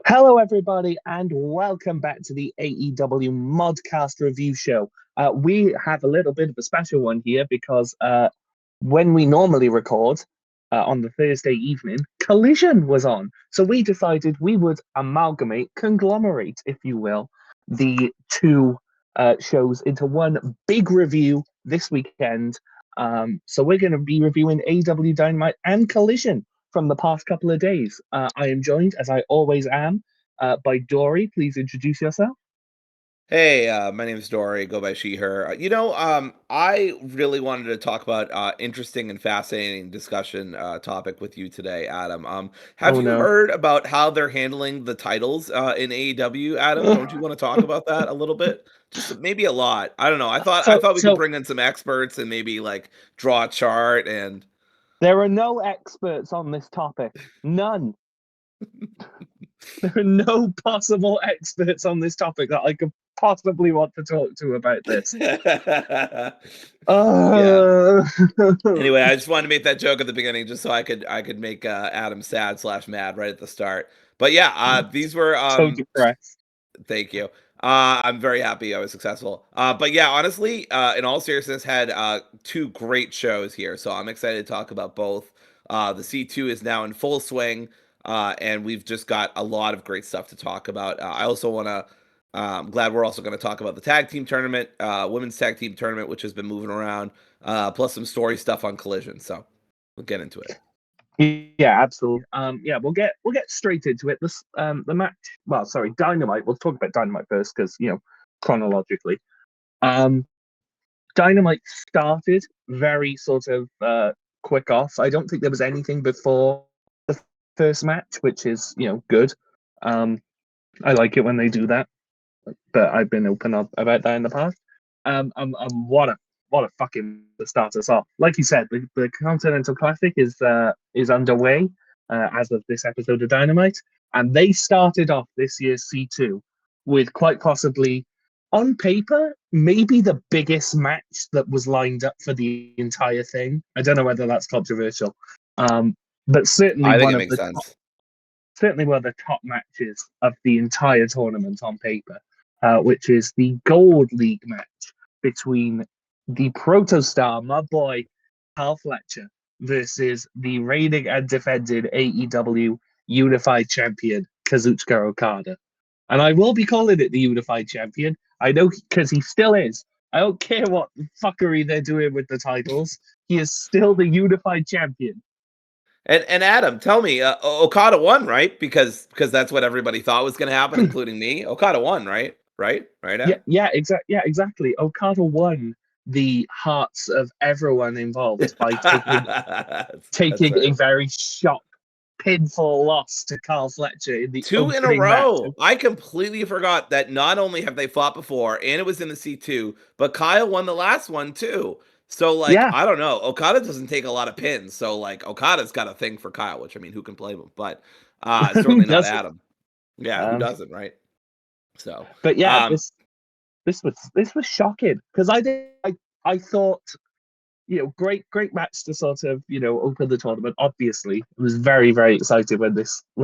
Hello, everybody, and welcome back to the AEW Modcast review show. We have a little bit of a special one here because when we normally record on the Thursday evening, Collision was on. So we decided we would conglomerate, if you will, the two shows into one big review this weekend. So we're going to be reviewing AEW Dynamite and Collision from the past couple of days. I am joined, as I always am, by Dory. Please introduce yourself. Hey, my name is Dory. Go by she, her. I really wanted to talk about interesting and fascinating discussion topic with you today, Adam. Have Oh you no. heard about how they're handling the titles in AEW, Adam? Don't you want to talk about that a little bit? Just maybe a lot. I don't know. I so, thought we could so bring in some experts and maybe like draw a chart and there are no experts on this topic. None. There are no possible experts on this topic that I could possibly want to talk to about this. yeah. Uh... Anyway, I just wanted to make that joke at the beginning, just so I could make Adam sad slash mad right at the start. But yeah, these were so depressed. thank you. I'm very happy I was successful. But yeah, honestly, in all seriousness, had two great shows here, so I'm excited to talk about both. The C2 is now in full swing, and we've just got a lot of great stuff to talk about. I also want to. I'm glad we're also going to talk about the tag team tournament, women's tag team tournament, which has been moving around, plus some story stuff on Collision. So we'll get into it. Yeah, absolutely. Yeah, we'll get straight into it. The match. Well, sorry, Dynamite. We'll talk about Dynamite first because chronologically. Um, Dynamite started very sort of quick off. I don't think there was anything before the first match, which is good. Um, I like it when they do that, but I've been open up about that in the past. What a fucking to start us off. Like you said, the Continental Classic is underway as of this episode of Dynamite, and they started off this year's C2 with quite possibly, on paper, maybe the biggest match that was lined up for the entire thing. I don't know whether that's controversial, um, but I think it makes sense. certainly one of the top matches of the entire tournament on paper, which is the Gold League match between the Protostar, my boy Carl Fletcher, versus the reigning and defended AEW Unified Champion Kazuchika Okada. And I will be calling it the Unified Champion. I know because he still is. I don't care what fuckery they're doing with the titles. He is still the Unified Champion. And Adam, tell me, Okada won, right? Because that's what everybody thought was going to happen, including me. Okada won, right? Right, Yeah, Adam. exactly. Okada won the hearts of everyone involved by That's taking a right. very shock, pinfall loss to Carl Fletcher in the Two in a opening match. row. I completely forgot that not only have they fought before, and it was in the C2, but Kyle won the last one too. So like, Yeah, I don't know. Okada doesn't take a lot of pins, so like Okada's got a thing for Kyle, which I mean, who can blame him? But who certainly not doesn't? Adam. Yeah, who Um, doesn't, right? So, but yeah, um, this was shocking because I thought great match to sort of open the tournament. Obviously, I was very excited when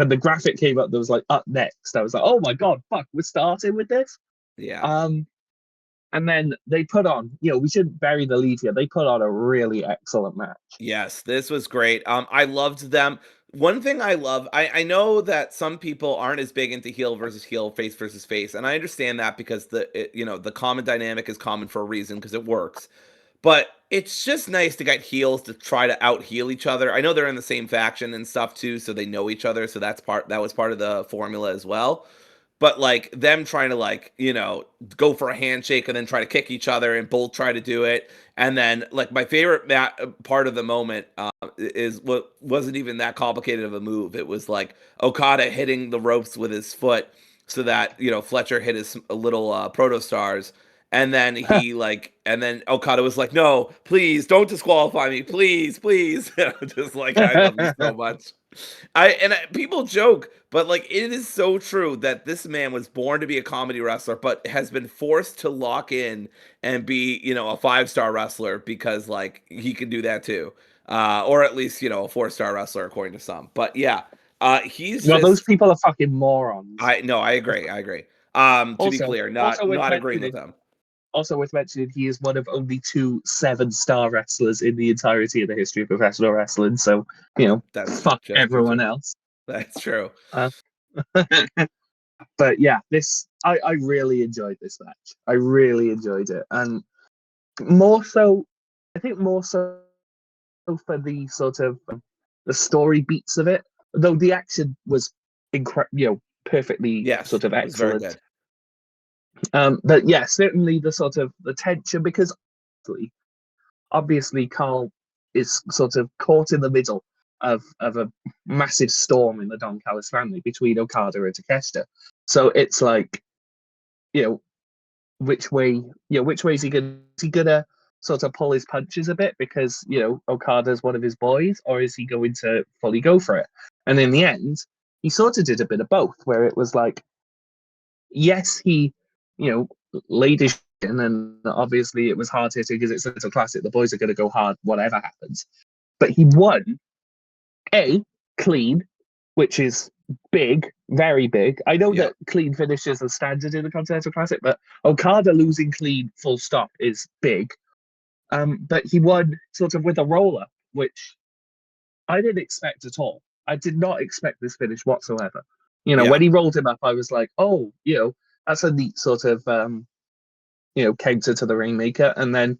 the graphic came up. That was like up next. I was like, oh my god, fuck, we're starting with this. yeah. Um, and then they put on. We shouldn't bury the lead here. They put on a really excellent match. Yes, this was great. I loved them. One thing I love, I know that some people aren't as big into heel versus heel, face versus face, and I understand that because the common dynamic is common for a reason because it works. But it's just nice to get heels to try to out heel each other. I know they're in the same faction and stuff too, so they know each other. So that was part of the formula as well. But like them trying to go for a handshake and then try to kick each other and both try to do it. And then like my favorite part of the moment is what wasn't even that complicated of a move. It was like Okada hitting the ropes with his foot so that Fletcher hit his little proto stars, and then and then Okada was like, "No, please don't disqualify me, please." Just like I love you so much. People joke, but like it is so true that this man was born to be a comedy wrestler, but has been forced to lock in and be a 5-star wrestler because like he can do that too, or at least a 4-star wrestler according to some. But yeah, He's Well, those just people are fucking morons. I agree. To be Also, clear, also worth not agreeing with mentioning, them. also worth mentioning, he is one of only 2 7-star wrestlers in the entirety of the history of professional wrestling. So, That's fuck just true everyone too. else. That's true. Uh, but yeah, I really enjoyed this match. I really enjoyed it, and more so, I think more so for the sort of the story beats of it. Though the action was perfectly Yes, sort of it was very excellent. good. But yeah, certainly the sort of the tension, because obviously Carl is sort of caught in the middle of a massive storm in the Don Callis family between Okada and Takeshita. So it's like, you know, which way is he gonna sort of pull his punches a bit because Okada's one of his boys, or is he going to fully go for it? And in the end, he sort of did a bit of both, where it was like, yes, he, you know, laid his shit in, and obviously it was hard hitting because it's a classic. The boys are going to go hard, whatever happens. But he won, clean, which is big, very big. I know Yeah. that clean finishes are standard in the Continental Classic, but Okada losing clean, full stop, is big. But he won sort of with a roller, which I didn't expect at all. I did not expect this finish whatsoever. Yeah. When he rolled him up, I was like, oh, that's a neat sort of counter to the Rainmaker. And then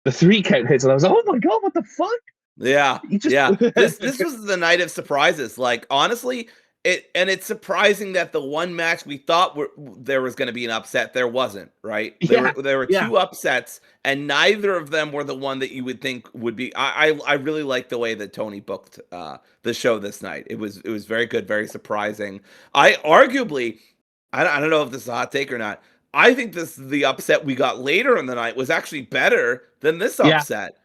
the 3 count hits, and I was like, oh my god, what the fuck? Yeah. He just Yeah. This was the night of surprises. Like, honestly, it's surprising that the one match we thought there was going to be an upset, there wasn't, right? Yeah, There were yeah, 2 upsets, and neither of them were the one that you would think would be. I really like the way that Tony booked the show this night. It was very good, very surprising. I don't know if this is a hot take or not. I think the upset we got later in the night was actually better than this yeah. upset.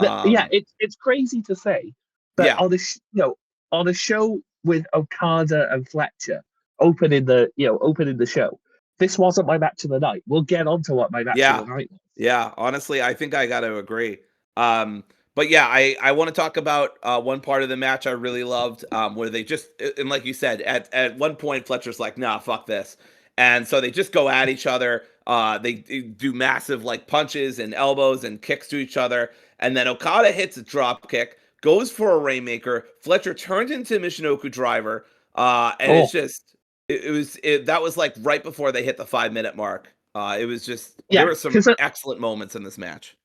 Yeah, Um, it's crazy to say, but yeah, on a show with Okada and Fletcher opening the show, this wasn't my match of the night. We'll get on to what my match of yeah, the night was. yeah. Honestly, I think I got to agree. But yeah, I want to talk about one part of the match I really loved, where they just, and like you said, at one point Fletcher's like, nah, fuck this, and so they just go at each other. They do massive like punches and elbows and kicks to each other, and then Okada hits a drop kick, goes for a Rainmaker. Fletcher turns into a Michinoku driver, and it's Oh, just that was like right before they hit the 5 minute mark. It was just there yeah, were some because excellent moments in this match.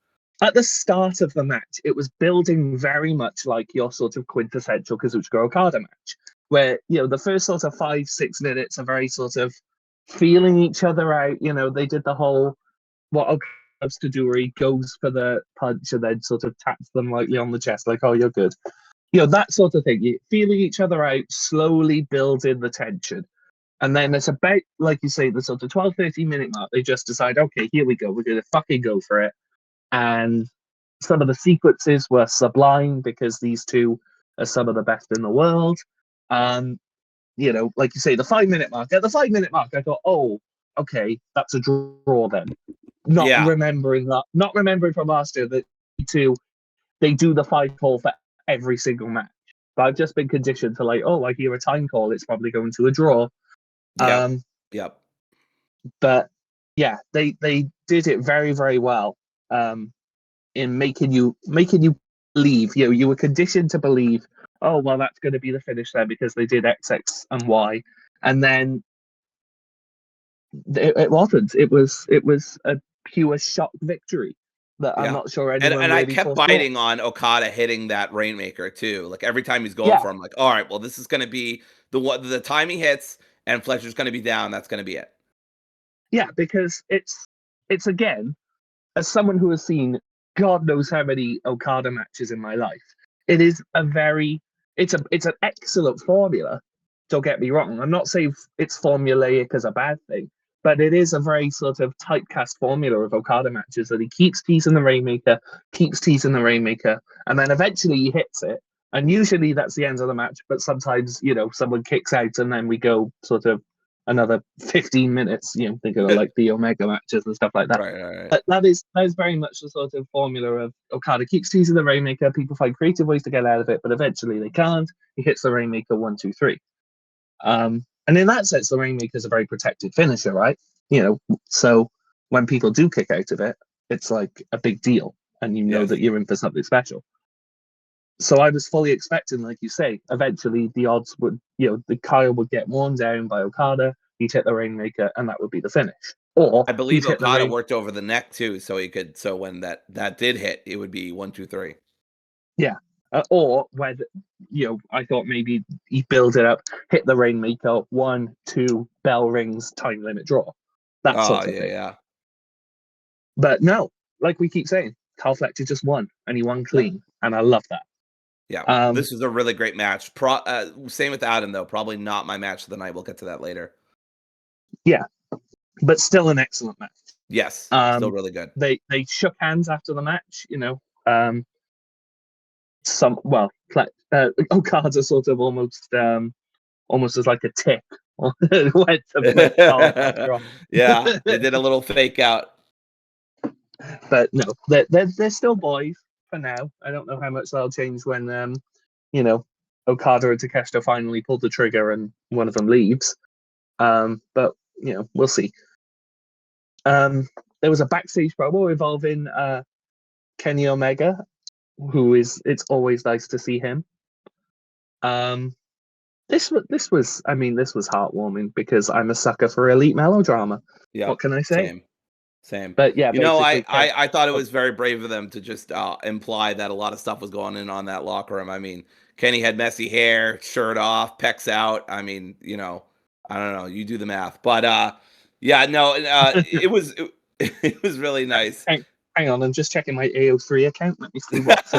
at the start of the match, it was building very much like your sort of quintessential Kazuchika Okada match, where the first sort of 5-6 minutes are very sort of feeling each other out. They did the whole what Okada loves to do, where he goes for the punch and then sort of taps them lightly on the chest, like, "Oh, you're good." That sort of thing. You feeling each other out, slowly building the tension. And then it's about, like you say, the sort of 12-13 minute mark, they just decide, okay, here we go. We're going to fucking go for it. And some of the sequences were sublime because these two are some of the best in the world. Like you say, the 5 minute mark. At the 5 minute mark, I thought, oh, okay, that's a draw then. Not Yeah, remembering from last year that they do the 5 call for every single match. But I've just been conditioned to like, oh, I hear a time call, it's probably going to a draw. yep, Um, yep. but yeah, they did it very, very well. In making you believe. You were conditioned to believe, oh well, that's going to be the finish there because they did X, X, and Y, and then it wasn't. It was a pure shock victory that I'm Yeah. not sure anyone And I really kept foresaw. biting on Okada hitting that Rainmaker too. Like every time he's going Yeah, for him, like, all right, well, this is gonna be the time he hits and Fletcher's gonna be down, that's gonna be it. yeah, because it's again, as someone who has seen God knows how many Okada matches in my life, it is it's an excellent formula. Don't get me wrong. I'm not saying it's formulaic as a bad thing, but it is a very sort of typecast formula of Okada matches that he keeps teasing the Rainmaker, and then eventually he hits it. And usually that's the end of the match, but sometimes, someone kicks out and then we go sort of another 15 minutes, thinking of like the Omega matches and stuff like that. Right, right, right. But that is very much the sort of formula of Okada keeps teasing the Rainmaker. People find creative ways to get out of it, but eventually they can't. He hits the Rainmaker 1, 2, 3. And in that sense, the Rainmaker is a very protected finisher, right? So when people do kick out of it, it's like a big deal, and Yes. that you're in for something special. So I was fully expecting, like you say, eventually the odds would, the Kyle would get worn down by Okada, he'd hit the Rainmaker, and that would be the finish. Or I believe he'd hit the Okada worked over the neck too, so when that did hit, it would be 1, 2, 3. Yeah. Or where, I thought maybe he'd build it up, hit the Rainmaker, 1, 2, bell rings, time limit draw. That sort of thing. Yeah. But no, like we keep saying, Kyle Fletcher just won, and he won clean, and I love that. Yeah, this was a really great match. Same with Adam, though. Probably not my match of the night. We'll get to that later. Yeah, but still an excellent match. Yes, still really good. They shook hands after the match. Okada sort of almost as like a tick. Yeah, they did a little fake out. But no, they're still boys for now. I don't know how much that'll change when Okada and Takeshita finally pull the trigger and one of them leaves. But we'll see. There was a backstage promo involving Kenny Omega, it's always nice to see him. This was heartwarming because I'm a sucker for elite melodrama. Yeah, what can I say? Same. But yeah, I thought it was very brave of them to just imply that a lot of stuff was going on that locker room. I mean, Kenny had messy hair, shirt off, pecs out. I mean, I don't know. You do the math, but it was it was really nice. Hang on, I'm just checking my AO3 account. Let me see what's.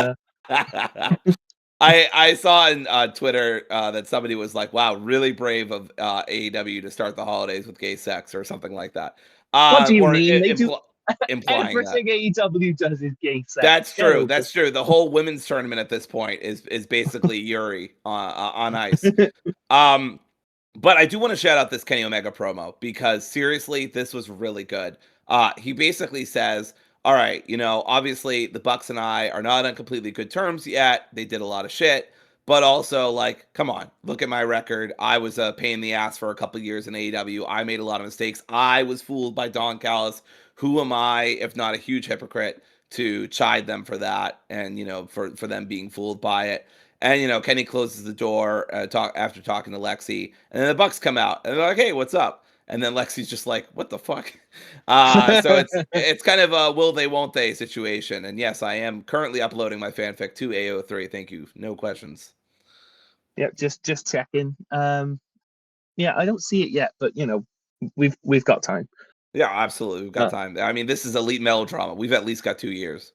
I saw on Twitter that somebody was like, "Wow, really brave of AEW to start the holidays with gay sex" or something like that. What do you mean? They do implying everything AEW does is gay sex. That's true. That's true. The whole women's tournament at this point is basically Yuri on ice. But I do want to shout out this Kenny Omega promo because seriously, this was really good. He basically says, all right, obviously the Bucks and I are not on completely good terms yet. They did a lot of shit, but also like, come on, look at my record. I was a pain in the ass for a couple years in AEW. I made a lot of mistakes. I was fooled by Don Callis. Who am I, if not a huge hypocrite, to chide them for that and, for them being fooled by it. And, Kenny closes the door after talking to Lexi. And then the Bucks come out. And they're like, hey, what's up? And then Lexi's just like, what the fuck? So it's kind of a will they, won't they situation. And yes, I am currently uploading my fanfic to AO3. Thank you. No questions. Yeah, just checking. Yeah, I don't see it yet, but, we've got time. Yeah, absolutely. We've got time. I mean, this is elite melodrama. We've at least got 2 years.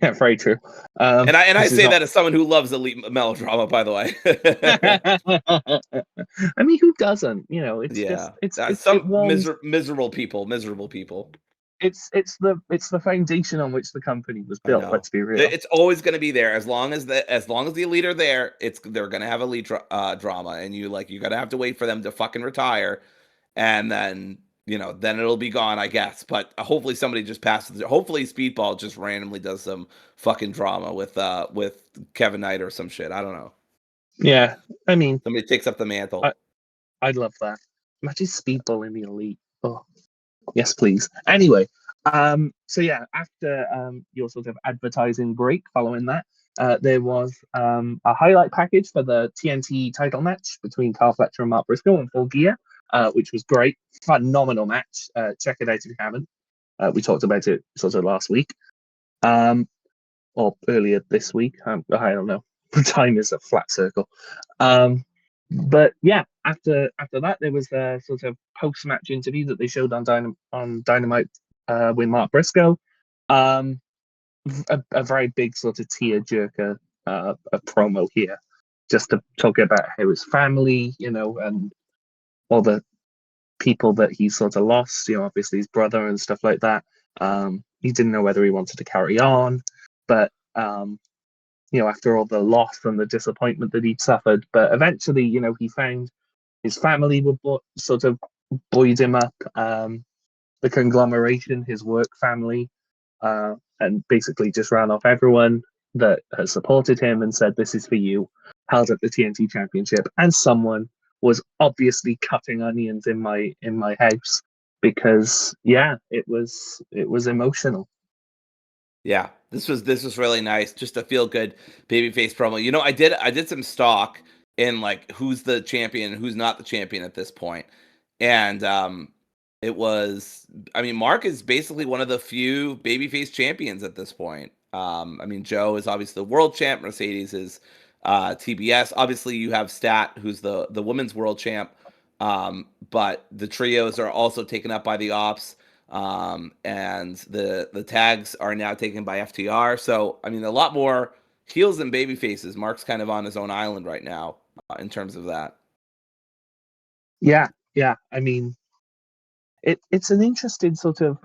Yeah, very true. And I say that as someone who loves elite melodrama, by the way. I mean, who doesn't? It's miserable people. It's the foundation on which the company was built. Let's be real. It's always going to be there as long as the elite are there. They're going to have elite drama, and you got to have to wait for them to fucking retire, and then then it'll be gone, I guess. But hopefully somebody just passes. Hopefully Speedball just randomly does some fucking drama with Kevin Knight or some shit. I don't know. Yeah, I mean, somebody takes up the mantle. I'd love that. Imagine Speedball in the elite. Oh, yes, please. Anyway, so yeah, after your sort of advertising break, following that, there was a highlight package for the TNT title match between Kyle Fletcher and Mark Briscoe in Full Gear. Which was great, phenomenal match. Check it out if you haven't. We talked about it sort of last week, or earlier this week. I don't know. Time is a flat circle. But yeah, after that, there was a sort of post-match interview that they showed on Dynamite with Mark Briscoe. A very big sort of tear-jerker a promo here, just to talk about how his family, and all the people that he sort of lost, obviously his brother and stuff like that. He didn't know whether he wanted to carry on, but after all the loss and the disappointment that he'd suffered, but eventually, he found his family would sort of buoyed him up, the conglomeration, his work family, and basically just ran off everyone that has supported him and said, this is for you. held up the TNT Championship, and someone was obviously cutting onions in my house because it was emotional. Yeah, this was really nice. Just a feel good babyface promo. You know, I did some stock in like who's the champion and who's not the champion at this point. And it was, I mean, Mark is basically one of the few babyface champions at this point. I mean, Joe is obviously the world champ, Mercedes is TBS. Obviously you have Stat, who's the women's world champ. But the trios are also taken up by the Ops. And the tags are now taken by FTR. So I mean, a lot more heels than baby faces. Mark's kind of on his own island right now in terms of that. Yeah. I mean, it's an interesting sort of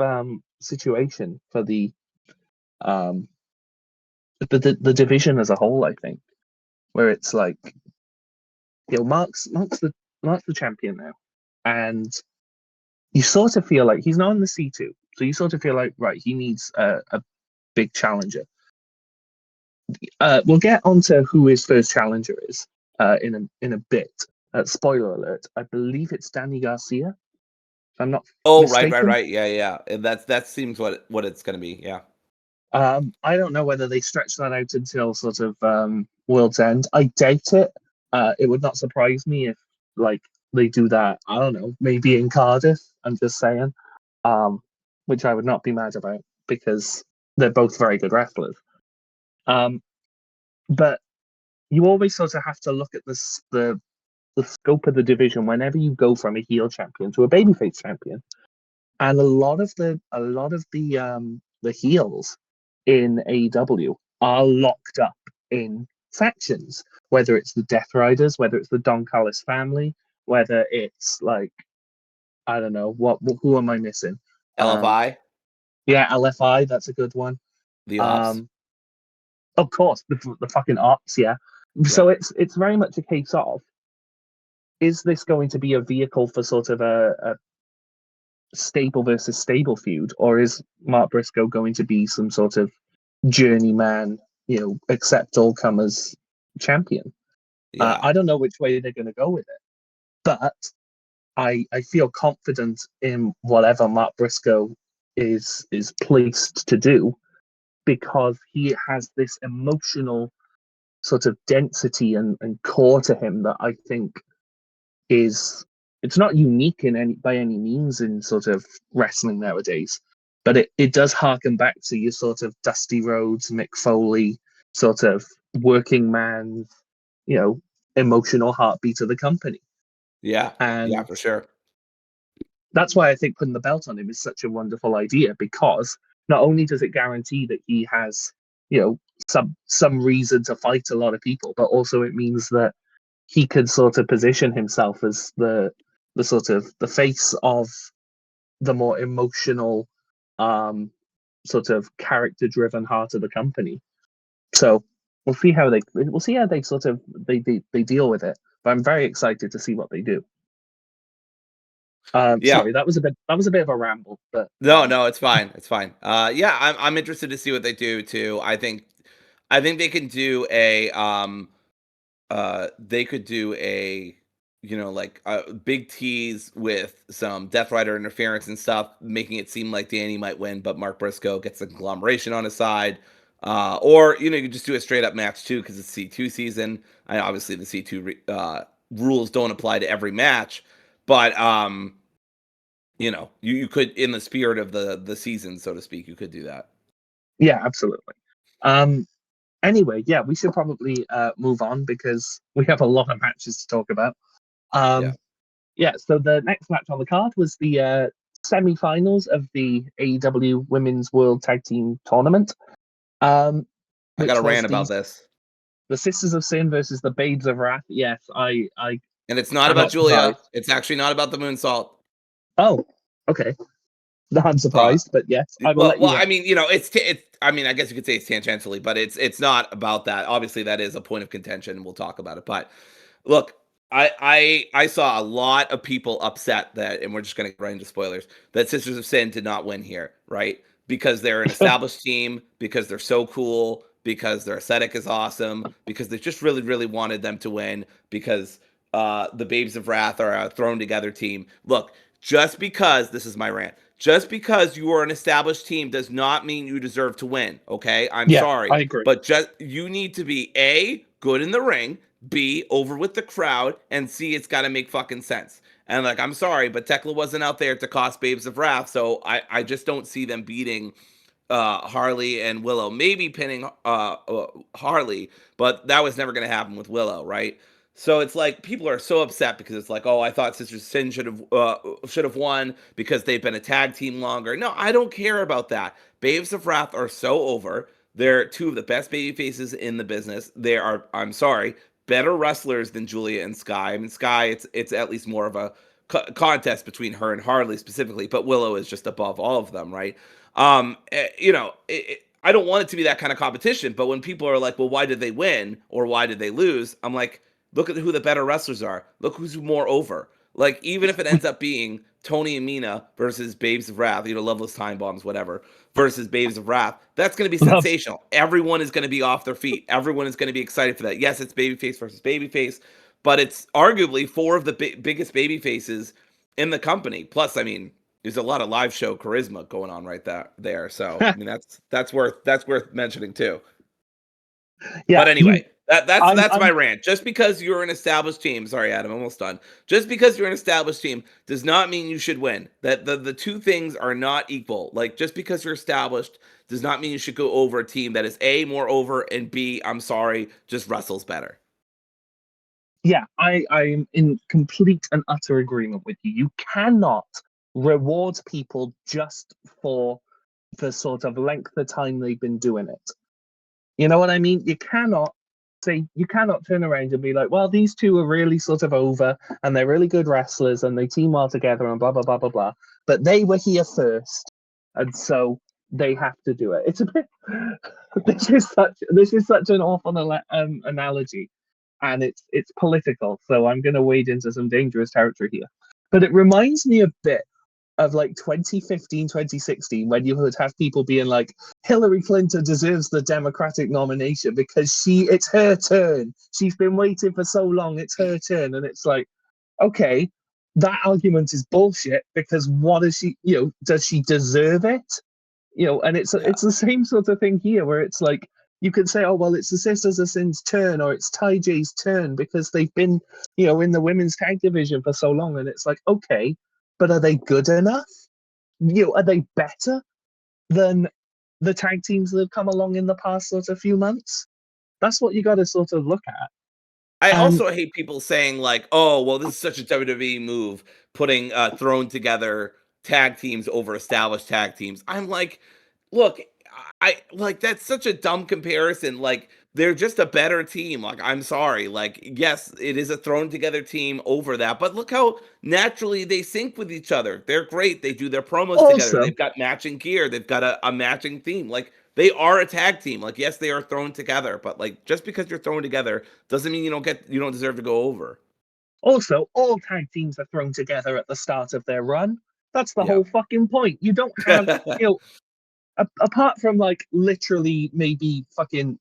situation for the division as a whole. I think where it's like, Mark's the champion now, and you sort of feel like he's not in the C2, so you sort of feel like, right, he needs a big challenger. We'll get onto who his first challenger is in a bit. Spoiler alert: I believe it's Danny Garcia. If I'm not mistaken. Right. Yeah. And that seems what it's going to be. Yeah. I don't know whether they stretch that out until sort of World's End. I doubt it. It would not surprise me if like they do that. I don't know, maybe in Cardiff. I'm just saying, which I would not be mad about because they're both very good wrestlers. But you always sort of have to look at the scope of the division whenever you go from a heel champion to a babyface champion, and a lot of the heels in AEW are locked up in factions, whether it's the Death Riders, whether it's the Don Callis family, whether it's like, I don't know, who am I missing? LFI? Yeah, LFI, that's a good one. The Ops? Of course, the fucking Ops, yeah. So it's very much a case of, is this going to be a vehicle for sort of a stable versus stable feud, or is Mark Briscoe going to be some sort of journeyman, accept all comers champion? Yeah. I don't know which way they're going to go with it, but I feel confident in whatever Mark Briscoe is placed to do, because he has this emotional sort of density and core to him that I think it's not unique by any means in sort of wrestling nowadays, but it does harken back to your sort of Dusty Rhodes, Mick Foley, sort of working man, emotional heartbeat of the company. Yeah, for sure. That's why I think putting the belt on him is such a wonderful idea, because not only does it guarantee that he has, some reason to fight a lot of people, but also it means that he could sort of position himself as the sort of the face of the more emotional, sort of character driven heart of the company. So we'll see how they sort of they deal with it. But I'm very excited to see what they do. Sorry, that was a bit of a ramble, but no, it's fine. It's fine. Yeah, I'm interested to see what they do too. I think they can do a they could do a like a big tease with some Death Rider interference and stuff, making it seem like Danny might win, but Mark Briscoe gets a conglomeration on his side. Or you could just do a straight up match too, because it's C2 season. And obviously the C2 rules don't apply to every match, but you could, in the spirit of the season, so to speak, you could do that. Yeah, absolutely. Anyway, yeah, we should probably move on because we have a lot of matches to talk about. So the next match on the card was the semi-finals of the AEW Women's World Tag Team Tournament. I got a rant about this. The Sisters of Sin versus the Babes of Wrath. Yes, I and it's not about Julia. Surprised. It's actually not about the moonsault. Oh, okay. I'm surprised, but yes, I will let you know. I mean, it's. I mean, I guess you could say it's tangentially, but it's not about that. Obviously, that is a point of contention, and we'll talk about it. But look, I saw a lot of people upset that, and we're just going to get right into spoilers, that Sisters of Sin did not win here, right? Because they're an established team, because they're so cool, because their aesthetic is awesome, because they just really, really wanted them to win, because the Babes of Wrath are a thrown together team. Look, just because, this is my rant, just because you are an established team does not mean you deserve to win, okay? I'm Yeah, sorry. I agree. But just you need to be A, good in the ring, B, over with the crowd, and C, it's got to make fucking sense. And like, I'm sorry, but Tekla wasn't out there to cost Babes of Wrath, so I just don't see them beating Harley and Willow. Maybe pinning Harley, but that was never going to happen with Willow, right? So it's like people are so upset because it's like, oh, I thought Sister Sin should have won because they've been a tag team longer. No, I don't care about that. Babes of Wrath are so over. They're two of the best baby faces in the business. They are, I'm sorry, better wrestlers than Julia and Sky. I mean, Sky, it's at least more of a contest between her and Harley specifically, but Willow is just above all of them, right? I don't want it to be that kind of competition, but when people are like, well, why did they win or why did they lose? I'm like, look at who the better wrestlers are. Look who's more over. Like, even if it ends up being Tony and Mina versus Babes of Wrath, Loveless Time Bombs, whatever, versus Babes of Wrath, that's going to be sensational. Everyone is going to be off their feet. Everyone is going to be excited for that. Yes, it's babyface versus babyface, but it's arguably four of the biggest babyfaces in the company. Plus, I mean, there's a lot of live show charisma going on right there. So I mean, that's worth mentioning too. Yeah, but anyway, that's my I'm rant. Just because you're an established team, sorry, Adam, I'm almost done. Just because you're an established team does not mean you should win. That the two things are not equal. Like, just because you're established does not mean you should go over a team that is A, more over, and B, I'm sorry, just wrestles better. Yeah, I'm in complete and utter agreement with you. You cannot reward people just for the sort of length of time they've been doing it. You know what I mean? You cannot turn around and be like, well, these two are really sort of over and they're really good wrestlers and they team well together and blah blah blah blah blah. But they were here first, and so they have to do it. It's a bit. This is such an awful analogy, and it's political. So I'm going to wade into some dangerous territory here. But it reminds me a bit of like 2015, 2016, when you would have people being like, Hillary Clinton deserves the Democratic nomination because it's her turn. She's been waiting for so long, it's her turn. And it's like, okay, that argument is bullshit because what is she, does she deserve it? And it's the same sort of thing here where it's like, you could say, oh, well, it's the Sisters of Sin's turn or it's Ty J's turn because they've been, in the women's tag division for so long. And it's like, okay, but are they good enough? Are they better than the tag teams that have come along in the past sort of few months? That's what you got to sort of look at. I also hate people saying like, "Oh, well, this is such a WWE move, putting thrown together tag teams over established tag teams." I'm like, look, I like that's such a dumb comparison. Like, they're just a better team. Like, I'm sorry. Like, yes, it is a thrown together team over that, but look how naturally they sync with each other. They're great. They do their promos together. They've got matching gear. They've got a matching theme. Like, they are a tag team. Like, yes, they are thrown together, but like, just because you're thrown together doesn't mean you don't deserve to go over. Also, all tag teams are thrown together at the start of their run. That's the Yeah. whole fucking point. You don't have, apart from like literally maybe fucking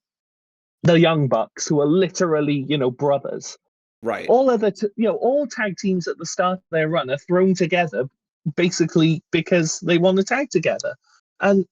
the Young Bucks, who are literally, brothers. Right. All all tag teams at the start of their run are thrown together basically because they want to tag together. And,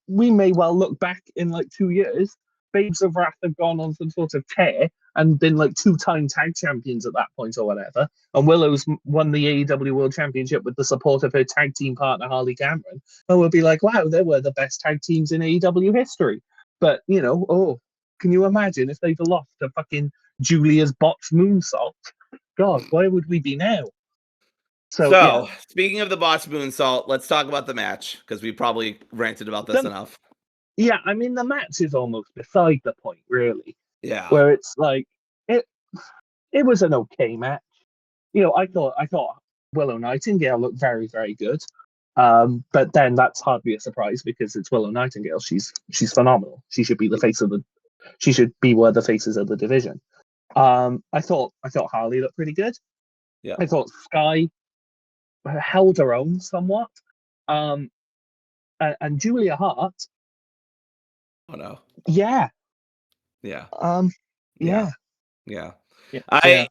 we may well look back in like 2 years, Babes of Wrath have gone on some sort of tear and been like 2-time tag champions at that point or whatever. And Willow's won the AEW World Championship with the support of her tag team partner, Harley Cameron. And we'll be like, wow, they were the best tag teams in AEW history. But, can you imagine if they'd lost to fucking Julia's botched moonsault? God, where would we be now? So speaking of the botched moonsault, let's talk about the match because we probably ranted about this enough. Yeah, I mean the match is almost beside the point, really. Yeah. Where it's like it was an okay match. I thought Willow Nightingale looked very, very good. But then that's hardly a surprise because it's Willow Nightingale. She's phenomenal. She should be one of the faces of the division. I thought Harley looked pretty good. Yeah. I thought Sky held her own somewhat. And Julia Hart. Oh no. Yeah. Yeah. Um, Yeah. yeah, Yeah. yeah, yeah. I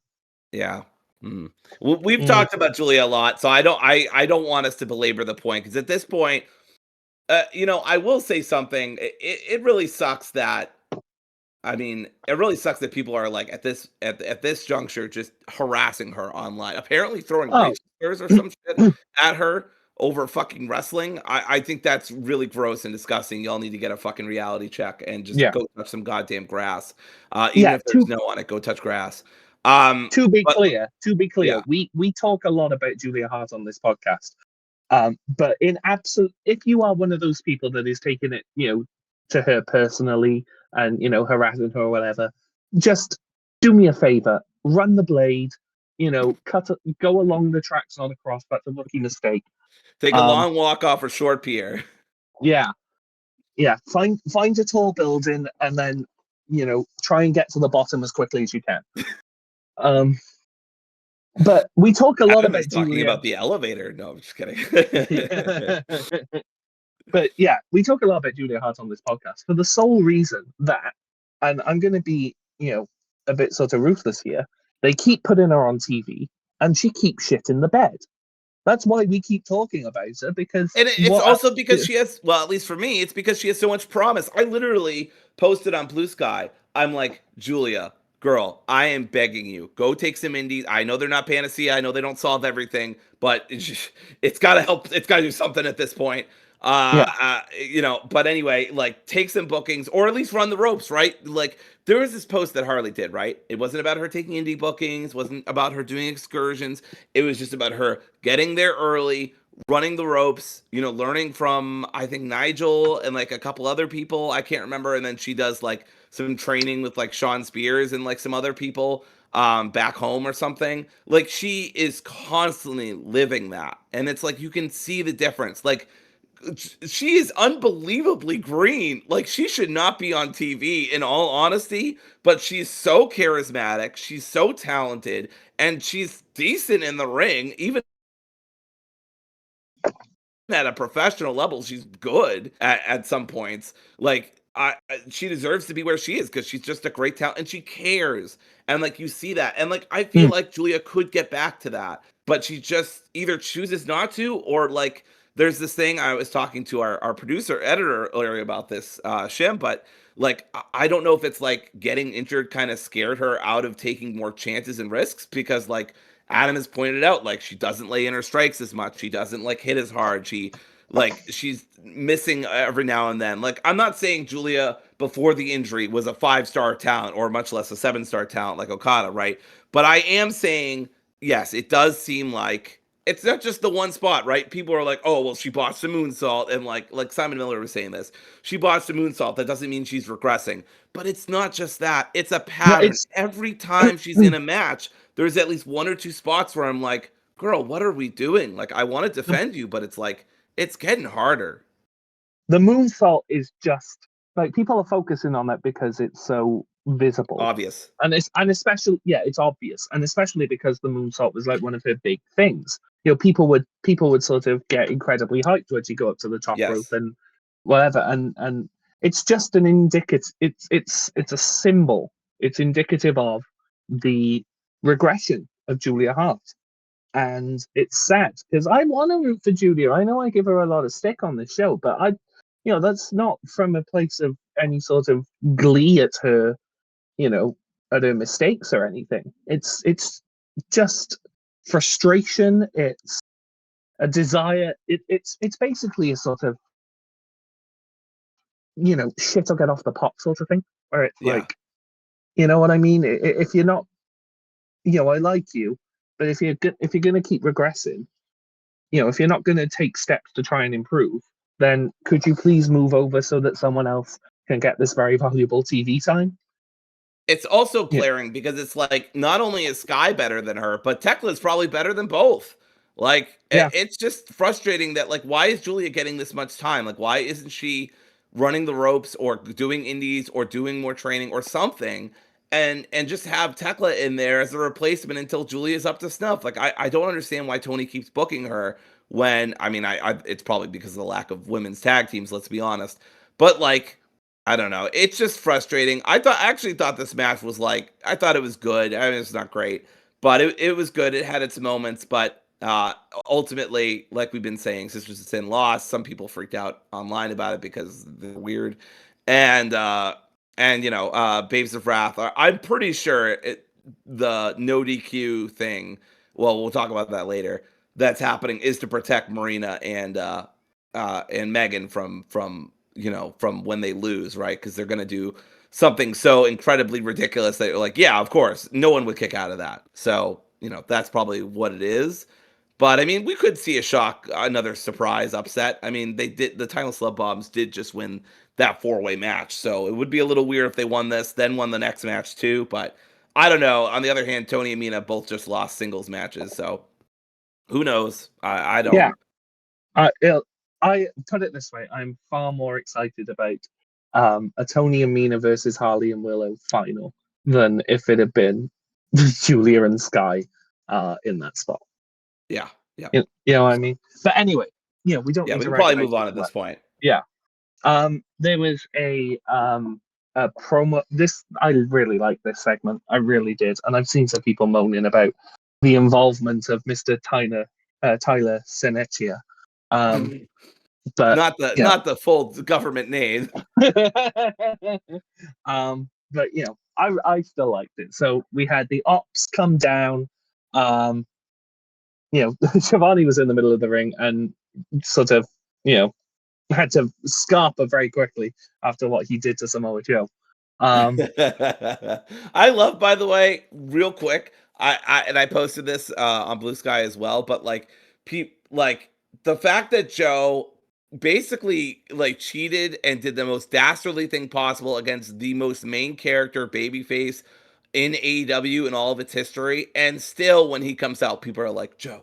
yeah. Mm. We've Mm, talked about Julia a lot, so I don't want us to belabor the point because at this point, I will say something. It really sucks that it really sucks that people are like at this juncture just harassing her online. Apparently throwing oh, racial slurs or some shit at her over fucking wrestling. I think that's really gross and disgusting. Y'all need to get a fucking reality check and just yeah, go touch some goddamn grass. Even yeah. if there's snow on it, go touch grass. But To be clear, yeah, we talk a lot about Julia Hart on this podcast. But in absolute, if you are one of those people that is taking it, to her personally and harassing her or whatever, just do me a favor, run the blade, go along the tracks, not across. That's a rookie mistake. take a Um, long walk off a short pier. yeah, yeah. Find a tall building and then try and get to the bottom as quickly as you can. Um, but we talk a lot Adam about is talking Julia. about the elevator. No, I'm just kidding. But yeah, we talk a lot about Julia Hart on this podcast for the sole reason that, and I'm going to be, a bit sort of ruthless here. They keep putting her on TV, and she keeps shit in the bed. That's why we keep talking about her because And it's also because she has, well, at least for me, it's because she has so much promise. I literally posted on Blue Sky. I'm like, Julia, girl, I am begging you, go take some indies. I know they're not panacea. I know they don't solve everything, but it's got to help. It's got to do something at this point. yeah, But anyway, like take some bookings or at least run the ropes, right? Like there was this post that Harley did, right? It wasn't about her taking indie bookings, wasn't about her doing excursions. It was just about her getting there early, running the ropes, learning from I think Nigel and like a couple other people. I can't remember. And then she does like some training with like Sean Spears and like some other people back home or something. Like she is constantly living that. And it's like you can see the difference. Like she is unbelievably green. Like she should not be on TV in all honesty, but she's so charismatic, she's so talented, and she's decent in the ring even at a professional level. She's good at some points. Like she deserves to be where she is because she's just a great talent and she cares. And like you see that. And like I feel mm, like Julia could get back to that, but she just either chooses not to or like there's this thing I was talking to our producer editor earlier about this Shim, but like I don't know if it's like getting injured kind of scared her out of taking more chances and risks because like Adam has pointed out, like she doesn't lay in her strikes as much. She doesn't like hit as hard. She's missing every now and then. Like I'm not saying Julia before the injury was a 5-star talent or much less a 7-star talent like Okada, right? But I am saying yes, it does seem like it's not just the one spot, right? People are like, oh, well, she botched the moonsault, and like Simon Miller was saying this, she botched the moonsault. That doesn't mean she's regressing, but it's not just that; it's a no, pattern. it's Every time she's in a match, there's at least one or two spots where I'm like, girl, what are we doing? Like, I want to the, defend you, but it's like it's getting harder. the moonsault is just like people are focusing on that because it's so visible. Obvious. And especially, yeah, it's obvious, and especially because the moonsault was like one of her big things. People would sort of get incredibly hyped when you go up to the top rope Yes. and whatever, and it's just an indicative. It's a symbol. It's indicative of the regression of Julia Hart, and it's sad because I want to root for Julia. I know I give her a lot of stick on the show, but that's not from a place of any sort of glee at her at her mistakes or anything. It's just frustration. It's a desire. It's basically a sort of shit or get off the pot sort of thing, where it's Yeah. like, you know what I mean. If you're not, I like you, but if you're gonna keep regressing, if you're not gonna take steps to try and improve, then could you please move over so that someone else can get this very valuable TV time? It's also Yeah, glaring because it's like not only is Sky better than her, but Tekla is probably better than both. Like yeah, it's just frustrating that like why is Julia getting this much time? Like why isn't she running the ropes or doing indies or doing more training or something and just have Tekla in there as a replacement until Julia's up to snuff. Like I don't understand why Tony keeps booking her when I mean I it's probably because of the lack of women's tag teams, let's be honest. But like I don't know. It's just frustrating. I actually thought this match was like, I thought it was good. I mean, it's not great, but it was good. It had its moments, but ultimately, like we've been saying, Sisters of Sin lost. Some people freaked out online about it because they're weird, and Babes of Wrath. I'm pretty sure the no DQ thing. Well, we'll talk about that later. That's happening is to protect Marina and Megan from when they lose, right? Because they're gonna do something so incredibly ridiculous that you're like, yeah, of course, no one would kick out of that. So that's probably what it is. But I mean, we could see another surprise upset. I mean, the Timeless Love Bombs did just win that 4-way match, so it would be a little weird if they won this, then won the next match too. But I don't know. On the other hand, Tony and Mina both just lost singles matches, so who knows? I don't. Yeah. I put it this way: I'm far more excited about a Tony and Mina versus Harley and Willow final than if it had been Julia and Sky in that spot. Yeah, yeah. You know what I mean? But anyway, we don't. Yeah, need we to can probably write move on at this point. Yeah. There was a promo. I really like this segment. I really did, and I've seen some people moaning about the involvement of Mr. Tyler Senechia. But not the full government name. But I still liked it. So we had the Ops come down. Shivani was in the middle of the ring and sort of had to scarper very quickly after what he did to Samoa Joe. I love, by the way, real quick. I posted this on Blue Sky as well, but like the fact that Joe basically cheated and did the most dastardly thing possible against the most main character babyface in AEW in all of its history, and still when he comes out, people are like Joe,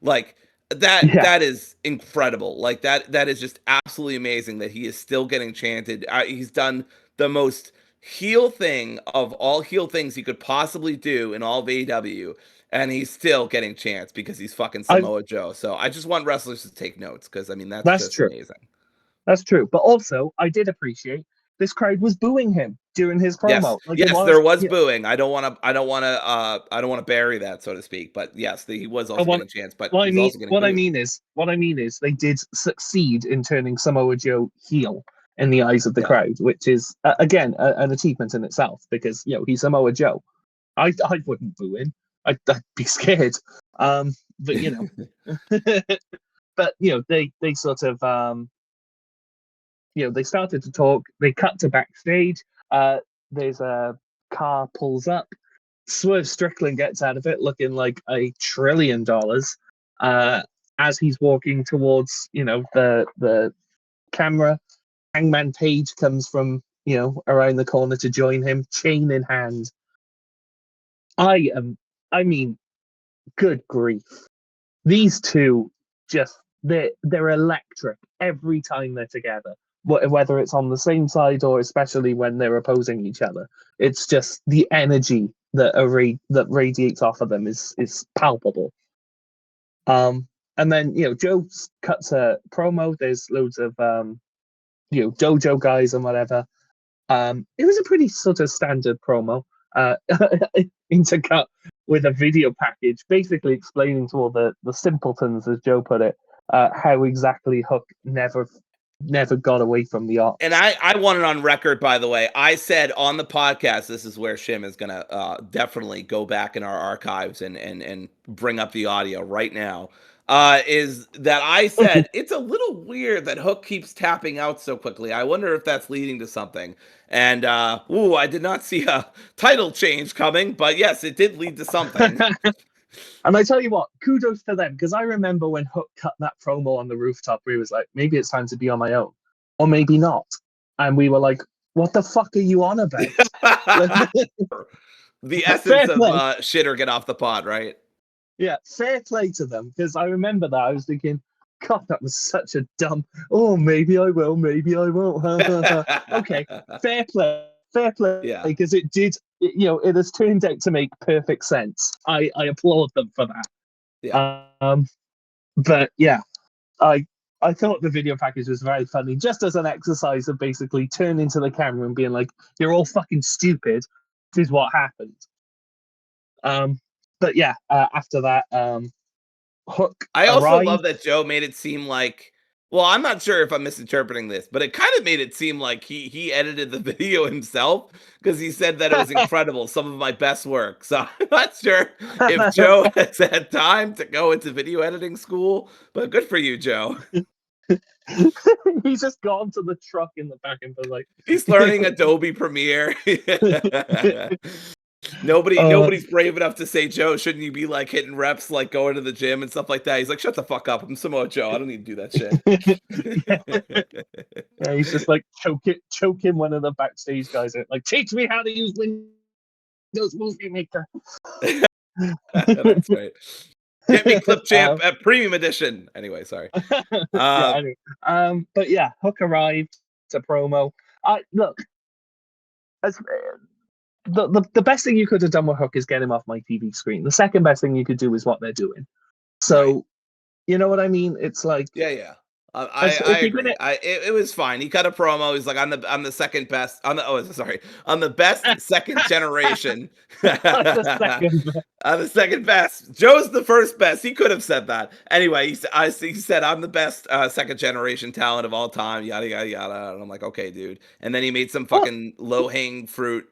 like that is incredible. Like that is just absolutely amazing that he is still getting chanted. He's done the most heel thing of all heel things he could possibly do in all of AEW, and he's still getting chants because he's fucking Samoa Joe. So I just want wrestlers to take notes because I mean that's just true. Amazing. That's true. But also, I did appreciate this crowd was booing him during his promo. Yes, there was booing. I don't want to bury that, so to speak. But yes, he was also getting chants. But what I mean is they did succeed in turning Samoa Joe heel in the eyes of the crowd, which is again an achievement in itself because he's Samoa Joe. I wouldn't boo him. I'd be scared. But but they sort of they started to talk. They cut to backstage. There's a car pulls up. Swerve Strickland gets out of it looking like $1 trillion as he's walking towards the camera. Hangman Page comes from around the corner to join him, chain in hand. I mean, good grief, these two they're electric every time they're together. Whether it's on the same side or especially when they're opposing each other, it's just the energy that radiates off of them is palpable. And then Joe cuts a promo. There's loads of dojo guys and whatever. It was a pretty sort of standard promo, intercut with a video package, basically explaining to all the simpletons, as Joe put it, how exactly Hook never got away from the Ops. And I want it on record, by the way. I said on the podcast, this is where Shim is going to definitely go back in our archives and bring up the audio right now, is that I said, it's a little weird that Hook keeps tapping out so quickly. I wonder if that's leading to something. And, I did not see a title change coming, but yes, it did lead to something. And I tell you what, kudos to them, because I remember when Hook cut that promo on the rooftop where he was like, maybe it's time to be on my own, or maybe not. And we were like, what the fuck are you on about? The essence of shit or get off the pod, right? Yeah, fair play to them, because I remember that. I was thinking, God, that was such a dumb, maybe I will, maybe I won't. Okay, fair play, because it did, it has turned out to make perfect sense. I applaud them for that. Yeah. But yeah, I I thought the video package was very funny, just as an exercise of basically turning to the camera and being like, "You're all fucking stupid. This is what happened." But yeah, after that, Hook I also love arrived. that Joe made it seem like, well, I'm not sure if I'm misinterpreting this, but it kind of made it seem like he edited the video himself because he said that it was incredible, some of my best work. So I'm not sure if Joe has had time to go into video editing school, but good for you, Joe. He's just gone to the truck in the back and been like, He's learning Adobe Premiere. Nobody's brave enough to say, Joe, shouldn't you be like hitting reps, like going to the gym and stuff like that? He's like, shut the fuck up. I'm Samoa Joe. I don't need to do that shit. Yeah, he's just like choking one of the backstage guys out, like, teach me how to use Windows Movie Maker. That's right. Get me Clip Champ at Premium Edition. Anyway, sorry. Anyway. But yeah, Hook arrived to promo. Look, as the best thing you could have done with Hook is get him off my TV screen. The second best thing you could do is what they're doing. So, right. You know what I mean? It's like, yeah. I agree. It was fine. He cut a promo. He's like, I'm the second best on the best second generation. The second best. Joe's the first best. He could have said that. Anyway, he said, I'm the best second generation talent of all time. Yada yada yada. And I'm like, okay, dude. And then he made some fucking low hanging fruit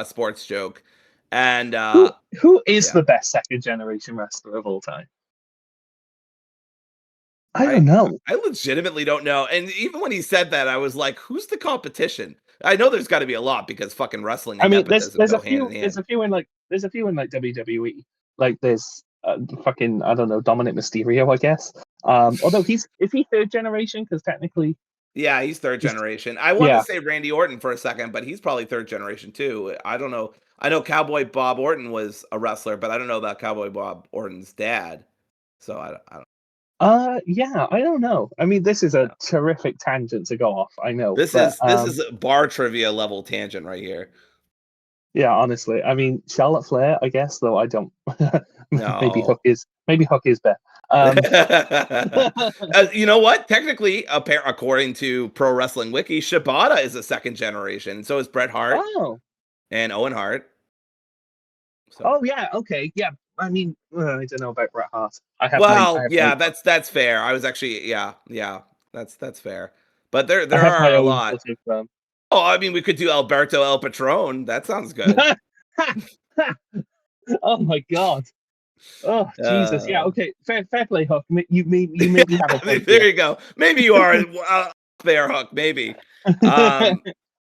sports joke. And who is the best second generation wrestler of all time? I don't know. I legitimately don't know. And even when he said that, I was like, who's the competition? I know there's got to be a lot because fucking wrestling. I mean, there's a few in like WWE. Like there's fucking, I don't know, Dominic Mysterio, I guess. Although is he third generation? Because technically, yeah, he's third generation. I wanted to say Randy Orton for a second, but he's probably third generation too. I don't know. I know Cowboy Bob Orton was a wrestler, but I don't know about Cowboy Bob Orton's dad. So I don't. Yeah, I don't know. I mean, this is a terrific tangent to go off. I know this is a bar trivia level tangent right here. Yeah, honestly, I mean, Charlotte Flair, I guess, though I don't. No. Maybe Hook is better. You know what? Technically, according to Pro Wrestling Wiki, Shibata is a second generation, and so is Bret Hart and Owen Hart. So. Oh yeah, okay, yeah. I mean, I don't know about Bret Hart. That's fair. I was actually, yeah, that's fair. But there are a lot. Oh, I mean, we could do Alberto El Patron. That sounds good. Oh my god. Oh Jesus. Yeah. Okay. Fair play, Hook. You maybe have a point. There you go. Maybe you are fair, Hook. Maybe.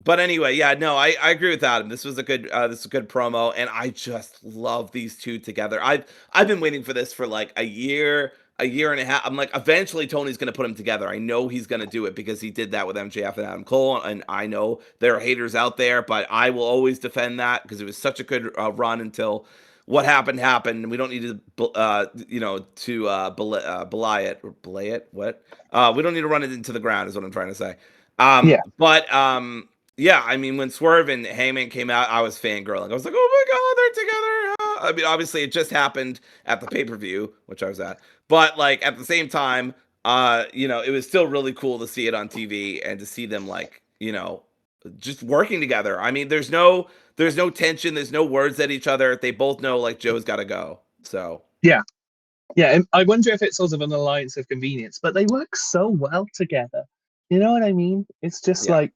But anyway, yeah, no, I agree with Adam. This was a good promo, and I just love these two together. I've been waiting for this for like a year and a half. I'm like, eventually Tony's going to put them together. I know he's going to do it because he did that with MJF and Adam Cole, and I know there are haters out there, but I will always defend that because it was such a good run until what happened, and we don't need to, belie it or belay it. What? We don't need to run it into the ground, is what I'm trying to say. But yeah, I mean, when Swerve and Heyman came out, I was fangirling. I was like, oh my god, they're together. I mean, obviously, it just happened at the pay-per-view, which I was at. But, like, at the same time, it was still really cool to see it on TV and to see them, like, just working together. I mean, there's no tension. There's no words at each other. They both know, like, Joe's got to go. So. Yeah. Yeah, I wonder if it's sort of an alliance of convenience, but they work so well together. You know what I mean? It's just like...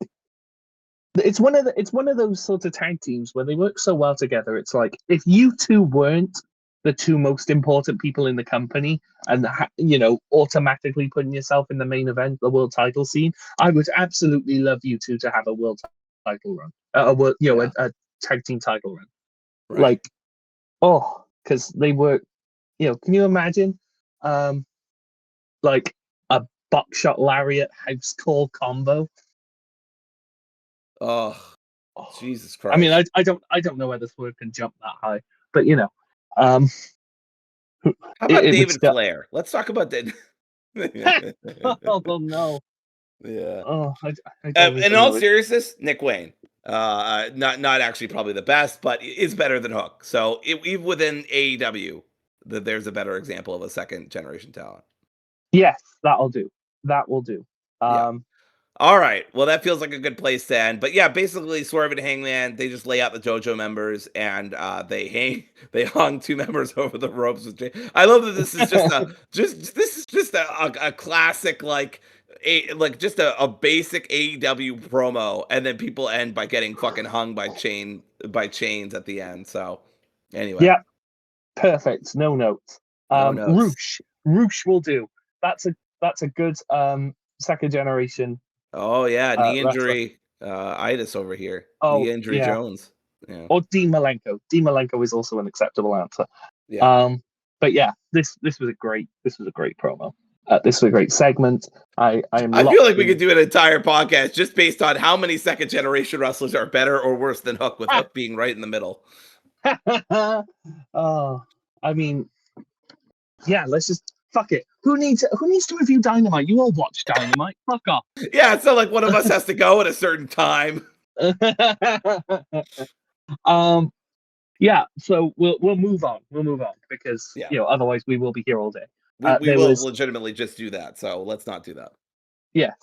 It's one of those sort of tag teams where they work so well together. It's like if you two weren't the two most important people in the company, and automatically putting yourself in the main event, the world title scene, I would absolutely love you two to have a world title run, a tag team title run. Right. Like, because they work. Can you imagine, like a buckshot lariat house call combo? Oh, Jesus Christ! I mean, I don't know whether Swerve can jump that high, but how about David Flair? Let's talk about that. Oh no! Yeah. Oh, in all seriousness, Nick Wayne, not actually probably the best, but is better than Hook. So even within AEW, there's a better example of a second generation talent. Yes, that'll do. That will do. Yeah. All right. Well, that feels like a good place to end. But yeah, basically, Swerve and Hangman, they just lay out the JoJo members, and they hung two members over the ropes with I love that this is just a classic just a basic AEW promo, and then people end by getting fucking hung by chains at the end. So anyway, Yeah, perfect. No notes. no notes. Roosh will do. That's a good second generation Oh yeah, knee wrestler. injury. Itis over here. Oh Knee injury yeah, Jones. Yeah. or Dean Malenko. Dean Malenko is also an acceptable answer. Yeah. But yeah, this was a great promo. This was a great segment. I am. I feel like we could do an entire podcast just based on how many second generation wrestlers are better or worse than Hook, with Hook being right in the middle. Oh, I mean, yeah. Let's just fuck it. Who needs to review Dynamite? You all watch Dynamite. Fuck off. Yeah, it's not like one of us has to go at a certain time. Yeah. So we'll move on. We'll move on because otherwise we will be here all day. We will legitimately just do that. So let's not do that. Yes.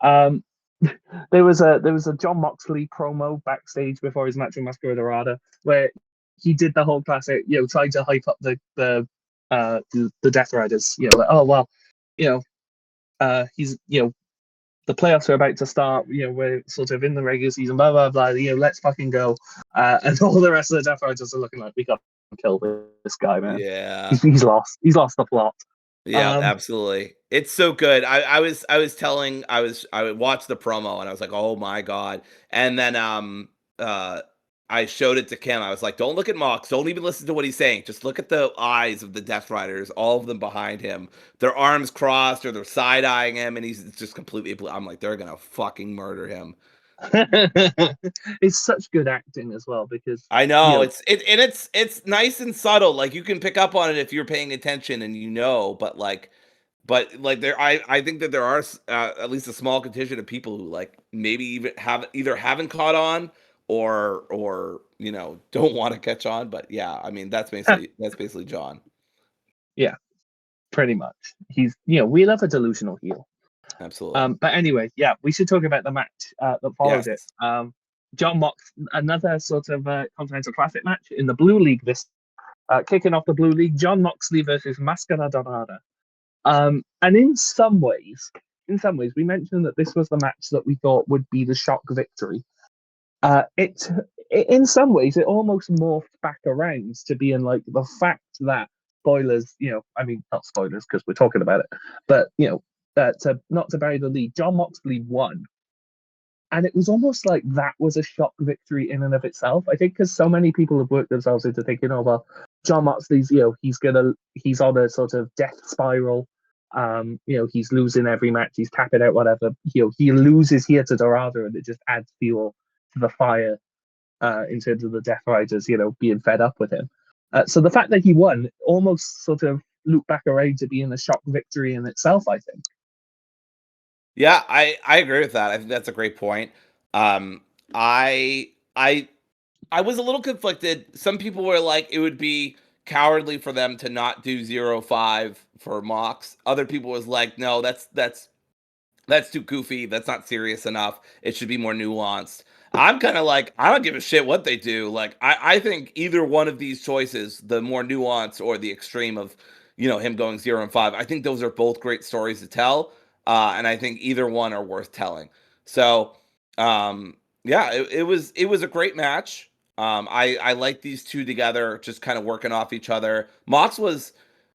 There was a John Moxley promo backstage before his match with Masquerade where he did the whole classic, trying to hype up the Death Riders. Like, oh well, he's the playoffs are about to start. We're sort of in the regular season. Blah blah blah. Let's fucking go. And all the rest of the Death Riders are looking like we got to kill this guy, man. Yeah, he's lost. He's lost the plot. Yeah, absolutely. It's so good. I would watch the promo and I was like, oh my God. And then I showed it to Kim. I was like, don't look at Mox. Don't even listen to what he's saying. Just look at the eyes of the Death Riders, all of them behind him, their arms crossed or they're side eyeing him, and he's just completely. I'm like, they're gonna fucking murder him. It's such good acting as well because I know it's nice and subtle. Like you can pick up on it if you're paying attention and but there I think that there are at least a small contingent of people who like maybe even haven't caught on or don't want to catch on. But yeah, I mean that's basically John. Yeah, pretty much. He's we love a delusional heel. Absolutely. But anyway, yeah, we should talk about the match that followed it. John Mox, another sort of Continental Classic match in the Blue League. Kicking off the Blue League, John Moxley versus Masquerade. And in some ways, we mentioned that this was the match that we thought would be the shock victory. In some ways, it almost morphed back around to being like the fact that spoilers, I mean, not spoilers because we're talking about it, but not to bury the lead, John Moxley won. And it was almost like that was a shock victory in and of itself. I think because so many people have worked themselves into thinking, oh, well, John Moxley's, he's on a sort of death spiral. He's losing every match. He's tapping out, whatever. He loses here to Dorado and it just adds fuel to the fire in terms of the Death Riders, being fed up with him. So the fact that he won almost sort of looped back around to being a shock victory in itself, I think. Yeah, I agree with that. I think that's a great point. I was a little conflicted. Some people were like, it would be cowardly for them to not do 0-5 for Mox. Other people was like, no, that's too goofy. That's not serious enough. It should be more nuanced. I'm kind of like, I don't give a shit what they do. Like, I think either one of these choices, the more nuance or the extreme of, him going 0-5, I think those are both great stories to tell. And I think either one are worth telling. So, yeah, it was a great match. I like these two together, just kind of working off each other. Mox was,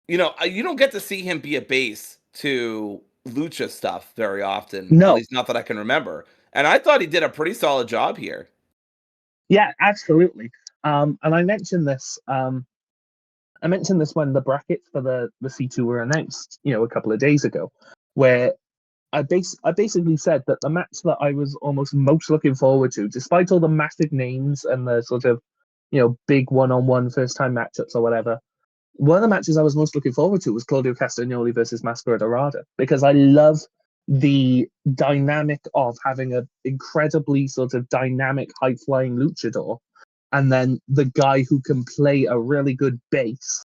you don't get to see him be a base to lucha stuff very often. No. At least not that I can remember. And I thought he did a pretty solid job here. Yeah, absolutely. And I mentioned this. I mentioned this when the brackets for the C2 were announced, a couple of days ago, where I basically said that the match that I was almost most looking forward to, despite all the massive names and the sort of, big one-on-one first-time matchups or whatever, one of the matches I was most looking forward to was Claudio Castagnoli versus Masquerade, because I love the dynamic of having an incredibly sort of dynamic, high-flying luchador, and then the guy who can play a really good bass,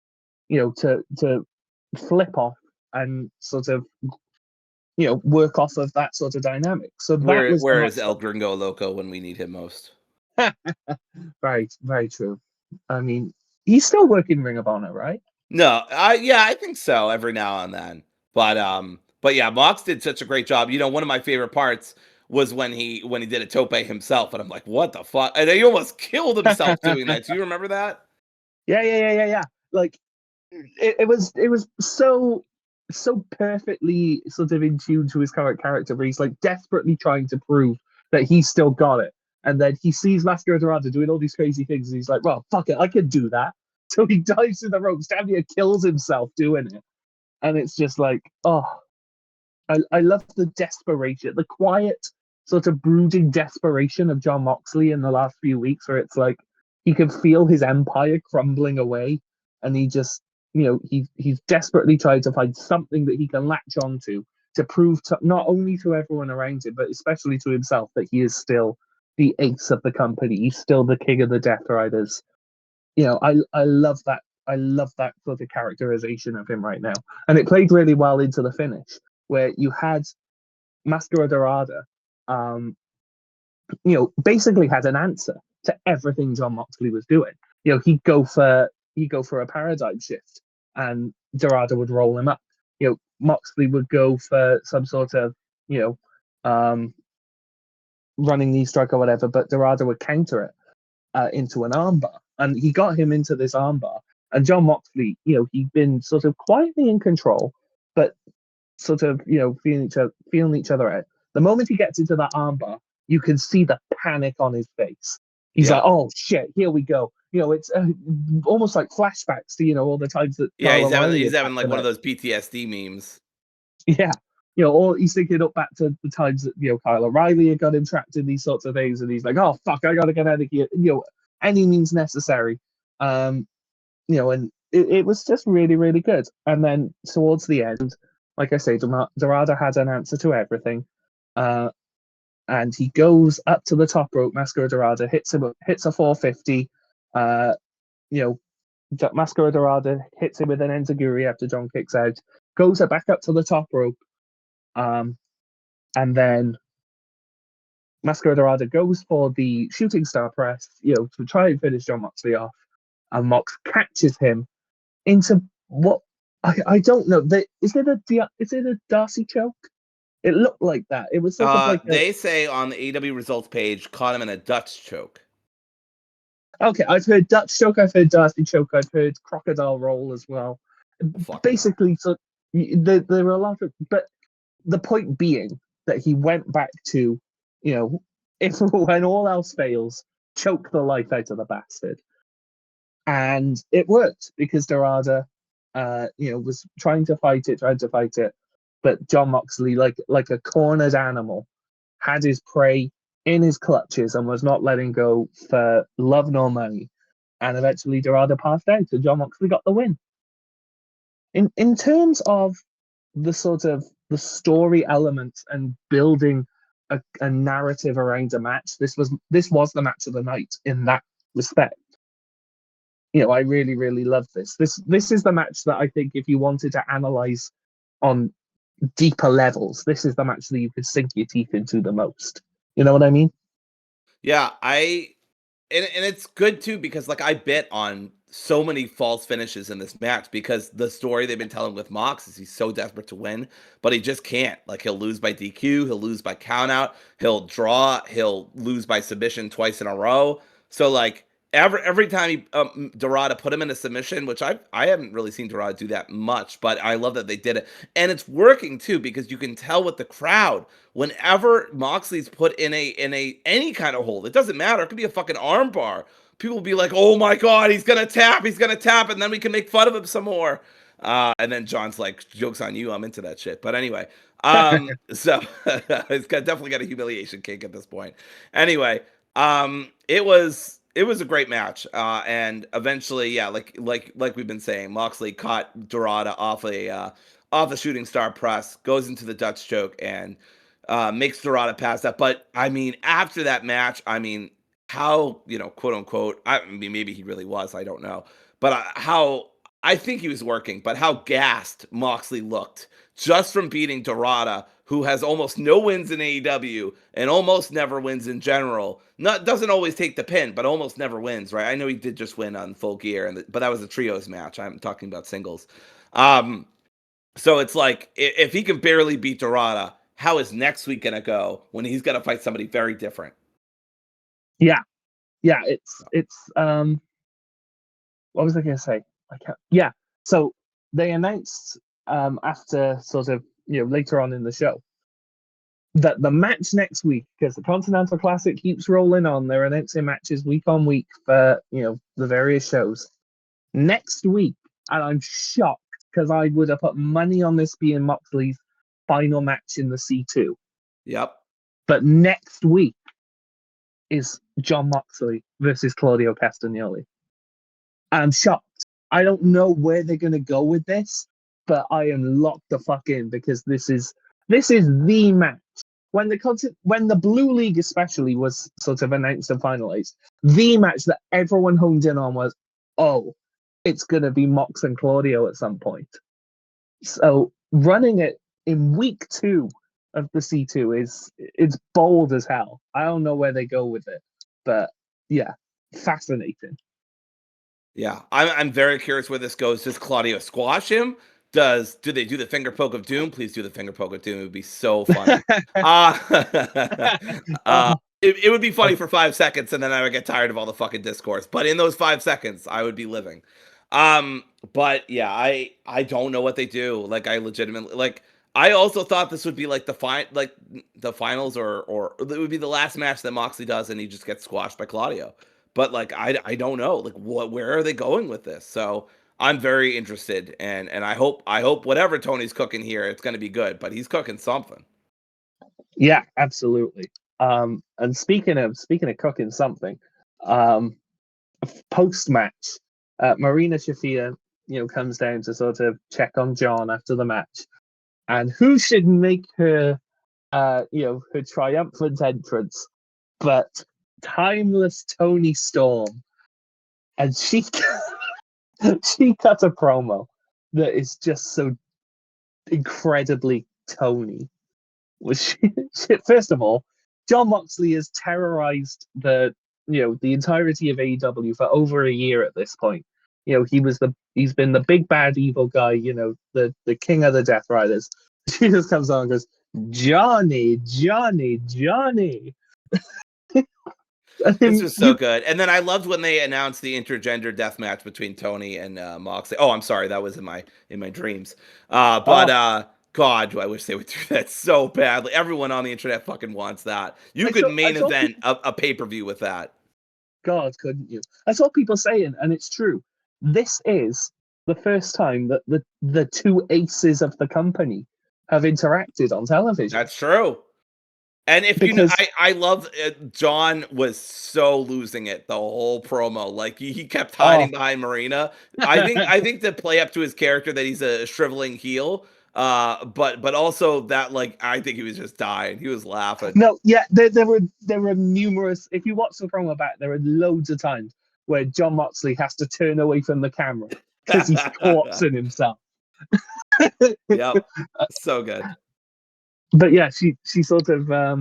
to flip off and sort of work off of that sort of dynamic. So that was the Where is match. El Gringo Loco when we need him most? Very, very true. I mean, he's still working Ring of Honor, right? No, I think so every now and then. But yeah, Mox did such a great job. One of my favorite parts was when he did a tope himself, and I'm like, what the fuck? And he almost killed himself doing that. Do you remember that? Yeah. Like it was so perfectly sort of in tune to his current character, where he's like desperately trying to prove that he's still got it. And then he sees Master Dorado doing all these crazy things, and he's like, well, fuck it, I can do that. So he dives in the ropes, damn near kills himself doing it. And it's just like, oh, I love the desperation, the quiet, sort of brooding desperation of Jon Moxley in the last few weeks, where it's like he can feel his empire crumbling away, and he just, he's desperately trying to find something that he can latch onto to prove to not only to everyone around him, but especially to himself, that he is still the ace of the company. He's still the king of the Death Riders. I love that. I love that sort of characterization of him right now, and it played really well into the finish, where you had Mascara Dorada, basically had an answer to everything Jon Moxley was doing. He'd go for a paradigm shift, and Dorada would roll him up. Moxley would go for some sort of running knee strike or whatever, but Dorada would counter it into an armbar, and he got him into this armbar. And Jon Moxley, he'd been sort of quietly in control, but sort of, feeling each other out. The moment he gets into that armbar, you can see the panic on his face. He's like, "Oh shit, here we go." It's almost like flashbacks to all the times that Yeah, O'Reilly he's having like one of tonight. those PTSD memes. Yeah, or he's thinking up back to the times that Kyle O'Reilly had got him trapped in these sorts of things, and he's like, "Oh fuck, I gotta get out of here." Any means necessary. And it was just really, really good. And then towards the end, like I say, Dorada had an answer to everything. And he goes up to the top rope. Mascara Dorada hits a 450. You know, Mascara Dorada hits him with an enziguri after John kicks out. Goes back up to the top rope. And then Mascara Dorada goes for the shooting star press, to try and finish Jon Moxley off. And Mox catches him into what I don't know. Is it a Darcy choke? It looked like that. It was sort of like They say on the AEW results page, caught him in a Dutch choke. Okay, I've heard Dutch choke, I've heard Darcy choke, I've heard crocodile roll as well. Basically, so there were a lot of, but the point being that he went back to, if when all else fails, choke the life out of the bastard. And it worked because Dorada, was trying to fight it, but Jon Moxley, like a cornered animal, had his prey in his clutches and was not letting go for love nor money. And eventually, Dorada passed out, and Jon Moxley got the win. In terms of the sort of the story elements and building a narrative around a match, this was the match of the night in that respect. I really, really love this. This is the match that I think, if you wanted to analyze on deeper levels, this is the match that you could sink your teeth into the most. You know what I mean? Yeah, and it's good too, because like I bet on so many false finishes in this match, because the story they've been telling with Mox is he's so desperate to win, but he just can't. Like, he'll lose by DQ, he'll lose by countout, he'll draw, he'll lose by submission twice in a row. So like every time Dorada put him in a submission, which I haven't really seen Dorada do that much, but I love that they did it, and it's working too, because you can tell with the crowd, whenever Moxley's put in a any kind of hold, it doesn't matter. It could be a fucking arm bar. People will be like, "Oh my god, he's gonna tap, and then we can make fun of him some more." And then John's like, "Joke's on you, I'm into that shit." But anyway, so definitely got a humiliation kick at this point. Anyway, it was a great match, and eventually, yeah, like we've been saying, Moxley caught Dorada off the shooting star press, goes into the Dutch choke, and makes Dorada pass that. But I mean, after that match, I mean, how, quote unquote, I mean, maybe he really was, I don't know, but how I think he was working, but how gassed Moxley looked just from beating Dorada who has almost no wins in AEW and almost never wins in general. Doesn't always take the pin, but almost never wins, right? I know he did just win on Full Gear, but that was a trios match. I'm talking about singles. So it's like, if he can barely beat Dorada, how is next week going to go when he's going to fight somebody very different? Yeah. It's what was I going to say? Yeah. So they announced after sort of, later on in the show that the match next week, because the Continental Classic keeps rolling on, they're announcing matches week on week for, the various shows. Next week, and I'm shocked because I would have put money on this being Moxley's final match in the C2. Yep. But next week is Jon Moxley versus Claudio Castagnoli. I'm shocked. I don't know where they're going to go with this, but I am locked the fuck in because this is the match. When the Blue League especially was sort of announced and finalized, the match that everyone honed in on was, it's going to be Mox and Claudio at some point. So running it in week 2 of the C2 it's bold as hell. I don't know where they go with it, but yeah, fascinating. Yeah, I'm very curious where this goes. Does Claudio squash him? Do they do the finger poke of doom? Please do the finger poke of doom. It would be so funny. It would be funny for 5 seconds, and then I would get tired of all the fucking discourse. But in those 5 seconds, I would be living. But yeah, I don't know what they do. Like, I legitimately I also thought this would be like the finals, or it would be the last match that Moxley does, and he just gets squashed by Claudio. But I don't know, where are they going with this? So I'm very interested, and I hope whatever Tony's cooking here, it's going to be good. But he's cooking something. Yeah, absolutely. And speaking of cooking something, post match, Marina Shafir, comes down to sort of check on John after the match, and who should make her, her triumphant entrance, but timeless Toni Storm, and she she cut a promo that is just so incredibly Tony. First of all, Jon Moxley has terrorized the entirety of AEW for over a year at this point. He's been the big bad evil guy, the king of the Death Riders. She just comes on and goes, Johnny. This was so good. And then I loved when they announced the intergender death match between Tony and Moxley. Oh, I'm sorry, that was in my dreams. God, do I wish they would do that so badly. Everyone on the internet fucking wants that. You could main event a pay-per-view with that. God, couldn't you? I saw people saying, and it's true, this is the first time that the two aces of the company have interacted on television. That's true. And I love John was so losing it the whole promo. Like he kept hiding behind Marina. I think to play up to his character that he's a shriveling heel. But also that I think he was just dying. He was laughing. No, yeah, there were numerous. If you watch the promo back, there are loads of times where Jon Moxley has to turn away from the camera because he's corpsing himself. Yep, so good. But yeah, she sort of I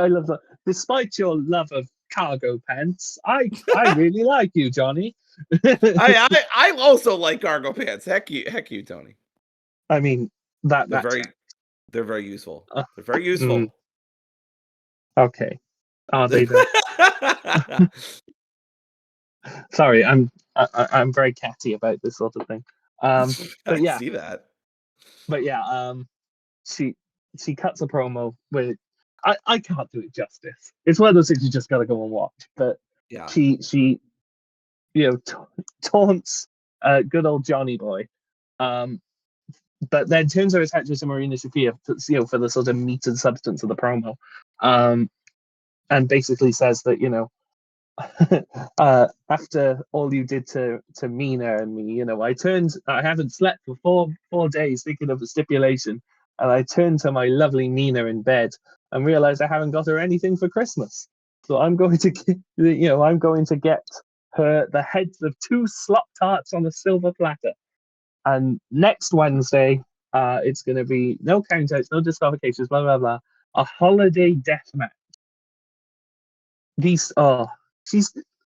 love that. Despite your love of cargo pants, I really like you, Johnny. I also like cargo pants. Heck you, Tony. I mean they're very useful. They're very useful. Okay. Are they though? Sorry, I'm very catty about this sort of thing. But yeah, I see that. But yeah, she cuts a promo with I can't do it justice. It's one of those things you just gotta go and watch. But yeah, she taunts good old Johnny Boy, but then turns her attention to Marina Shafir for the sort of meat and substance of the promo, and basically says that after all you did to Mina and me, I haven't slept for four days thinking of the stipulation, and I turned to my lovely Mina in bed and realized I haven't got her anything for Christmas. So I'm going to get her the heads of 2 slop tarts on a silver platter. And next Wednesday, It's going to be no countouts, no disqualifications, blah blah blah. A holiday death match. She's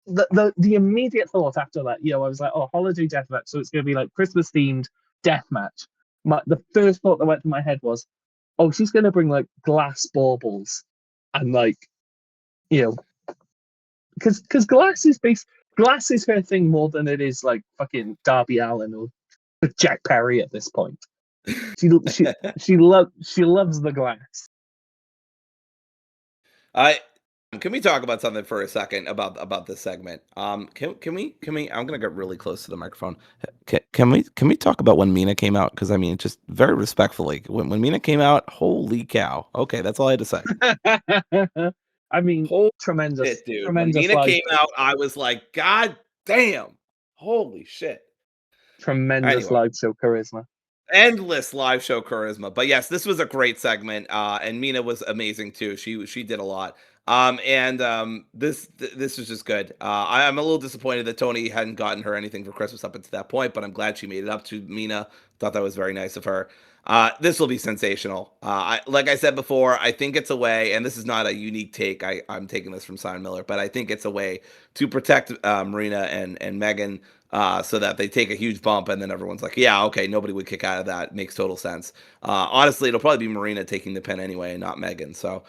the immediate thought after that. I was like, oh, holiday death match. So it's going to be like Christmas themed death match. The first thought that went through my head was, oh, she's going to bring like glass baubles and like, because glass is her thing more than it is like fucking Darby Allin or Jack Perry at this point. She loves the glass. Can we talk about something for a second about this segment? Can we? I'm gonna get really close to the microphone. Can we talk about when Mina came out? Because I mean, just very respectfully, when Mina came out, holy cow! Okay, that's all I had to say. I mean, holy tremendous, shit, dude. tremendous. When Mina came out, I was like, God damn, holy shit! Tremendous live show charisma. Endless live show charisma. But yes, this was a great segment. And Mina was amazing too. She did a lot. This was just good. I'm a little disappointed that Tony hadn't gotten her anything for Christmas up until that point, but I'm glad she made it up to Mina. Thought that was very nice of her. This will be sensational. Like I said before, I think it's a way, and this is not a unique take. I'm taking this from Simon Miller, but I think it's a way to protect Marina and Megan, so that they take a huge bump, and then everyone's like, yeah, okay, nobody would kick out of that. Makes total sense. Honestly, it'll probably be Marina taking the pin anyway, and not Megan. So,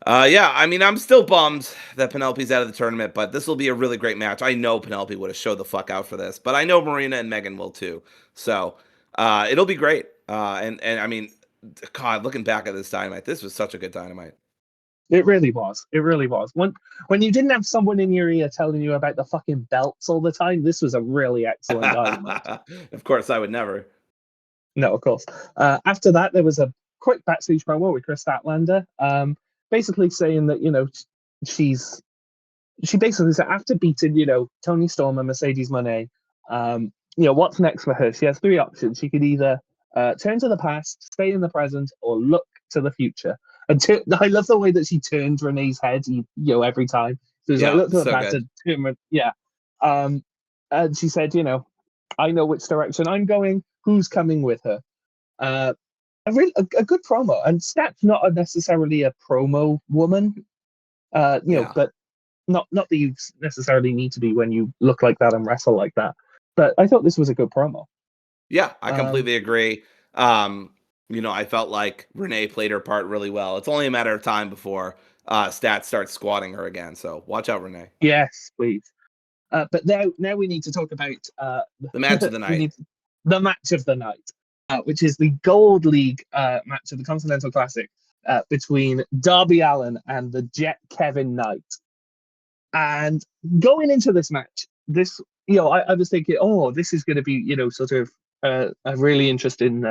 yeah, I mean, I'm still bummed that Penelope's out of the tournament, but this will be a really great match. I know Penelope would have showed the fuck out for this, but I know Marina and Megan will too. So, it'll be great. And I mean, God, looking back at this Dynamite, this was such a good Dynamite. It really was. It really was. When you didn't have someone in your ear telling you about the fucking belts all the time, this was a really excellent Dynamite. Of course, I would never. No, of course. After that, there was a quick backstage promo with Chris Statlander, basically saying that she basically said after beating Toni Storm and Mercedes Moné, what's next for her? She has three options. She could either turn to the past, stay in the present, or look to the future. And I love the way that she turns Renee's head, every time. So it's like, look to the past and turn. And she said, I know which direction I'm going. Who's coming with her? A good promo. And Stat's not necessarily a promo woman, but not that you necessarily need to be when you look like that and wrestle like that. But I thought this was a good promo. Yeah, I completely agree. I felt like Renee played her part really well. It's only a matter of time before Stat starts squatting her again. So watch out, Renee. Yes, please. But now we need to talk about the match of the night. The match of the night, which is the Gold League match of the Continental Classic between Darby Allin and the Jet Kevin Knight. And going into this match, I was thinking, oh, this is going to be, sort of a really interesting,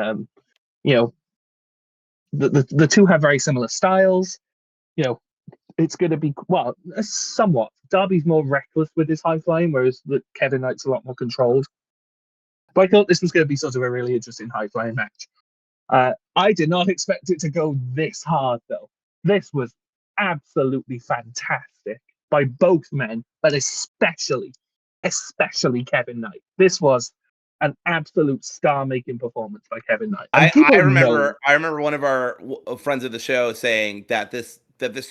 the two have very similar styles. It's going to be, somewhat. Darby's more reckless with his high flying, whereas the Kevin Knight's a lot more controlled. But I thought this was going to be sort of a really interesting high flying match. I did not expect it to go this hard, though. This was absolutely fantastic by both men, but especially Kevin Knight. This was an absolute star-making performance by Kevin Knight. I remember one of our friends of the show saying that this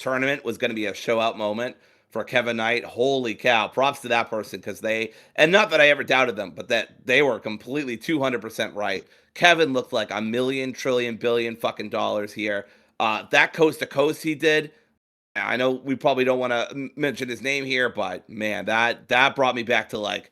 tournament was going to be a show-out moment for Kevin Knight. Holy cow! Props to that person, because not that I ever doubted them, but that they were completely 200% right. Kevin looked like $1 million, trillion, billion fucking dollars here. That coast to coast he did. I know we probably don't want to mention his name here, but man, that brought me back to like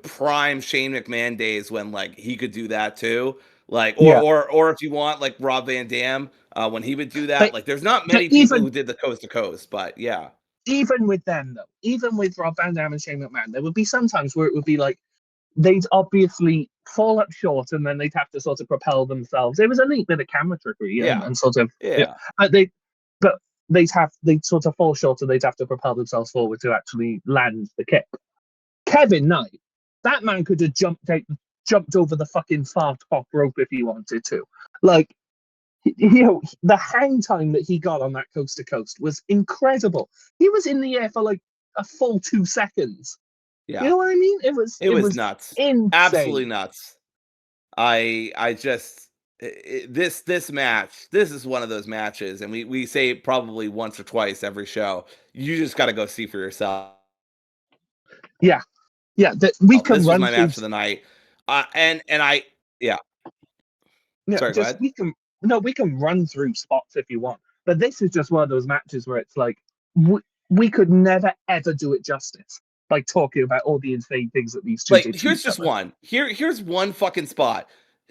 prime Shane McMahon days when like he could do that too. Like, or if you want, like Rob Van Dam, when he would do that. But, like, there's not many people who did the coast to coast, but yeah. Even with them though, even with Rob Van Dam and Shane McMahon, there would be some times where it would be like they'd obviously fall up short, and then they'd have to sort of propel themselves. It was a neat bit of camera trickery, and sort of they'd sort of fall short, and they'd have to propel themselves forward to actually land the kick. Kevin Knight, that man could have jumped over the fucking far top rope if he wanted to. Like, the hang time that he got on that coast to coast was incredible. He was in the air for like a full 2 seconds. Yeah. You know what I mean? It was nuts. Insane. Absolutely nuts. I just this match, this is one of those matches, and we say it probably once or twice every show. You just got to go see for yourself. Yeah, we can This was run my through. match of the night, and I yeah. Yeah, Sorry, go just ahead. we can run through spots if you want, but this is just one of those matches where it's like we could never ever do it justice by talking about all the insane things that these two Like, did to here's each just other. one. Here's one fucking spot.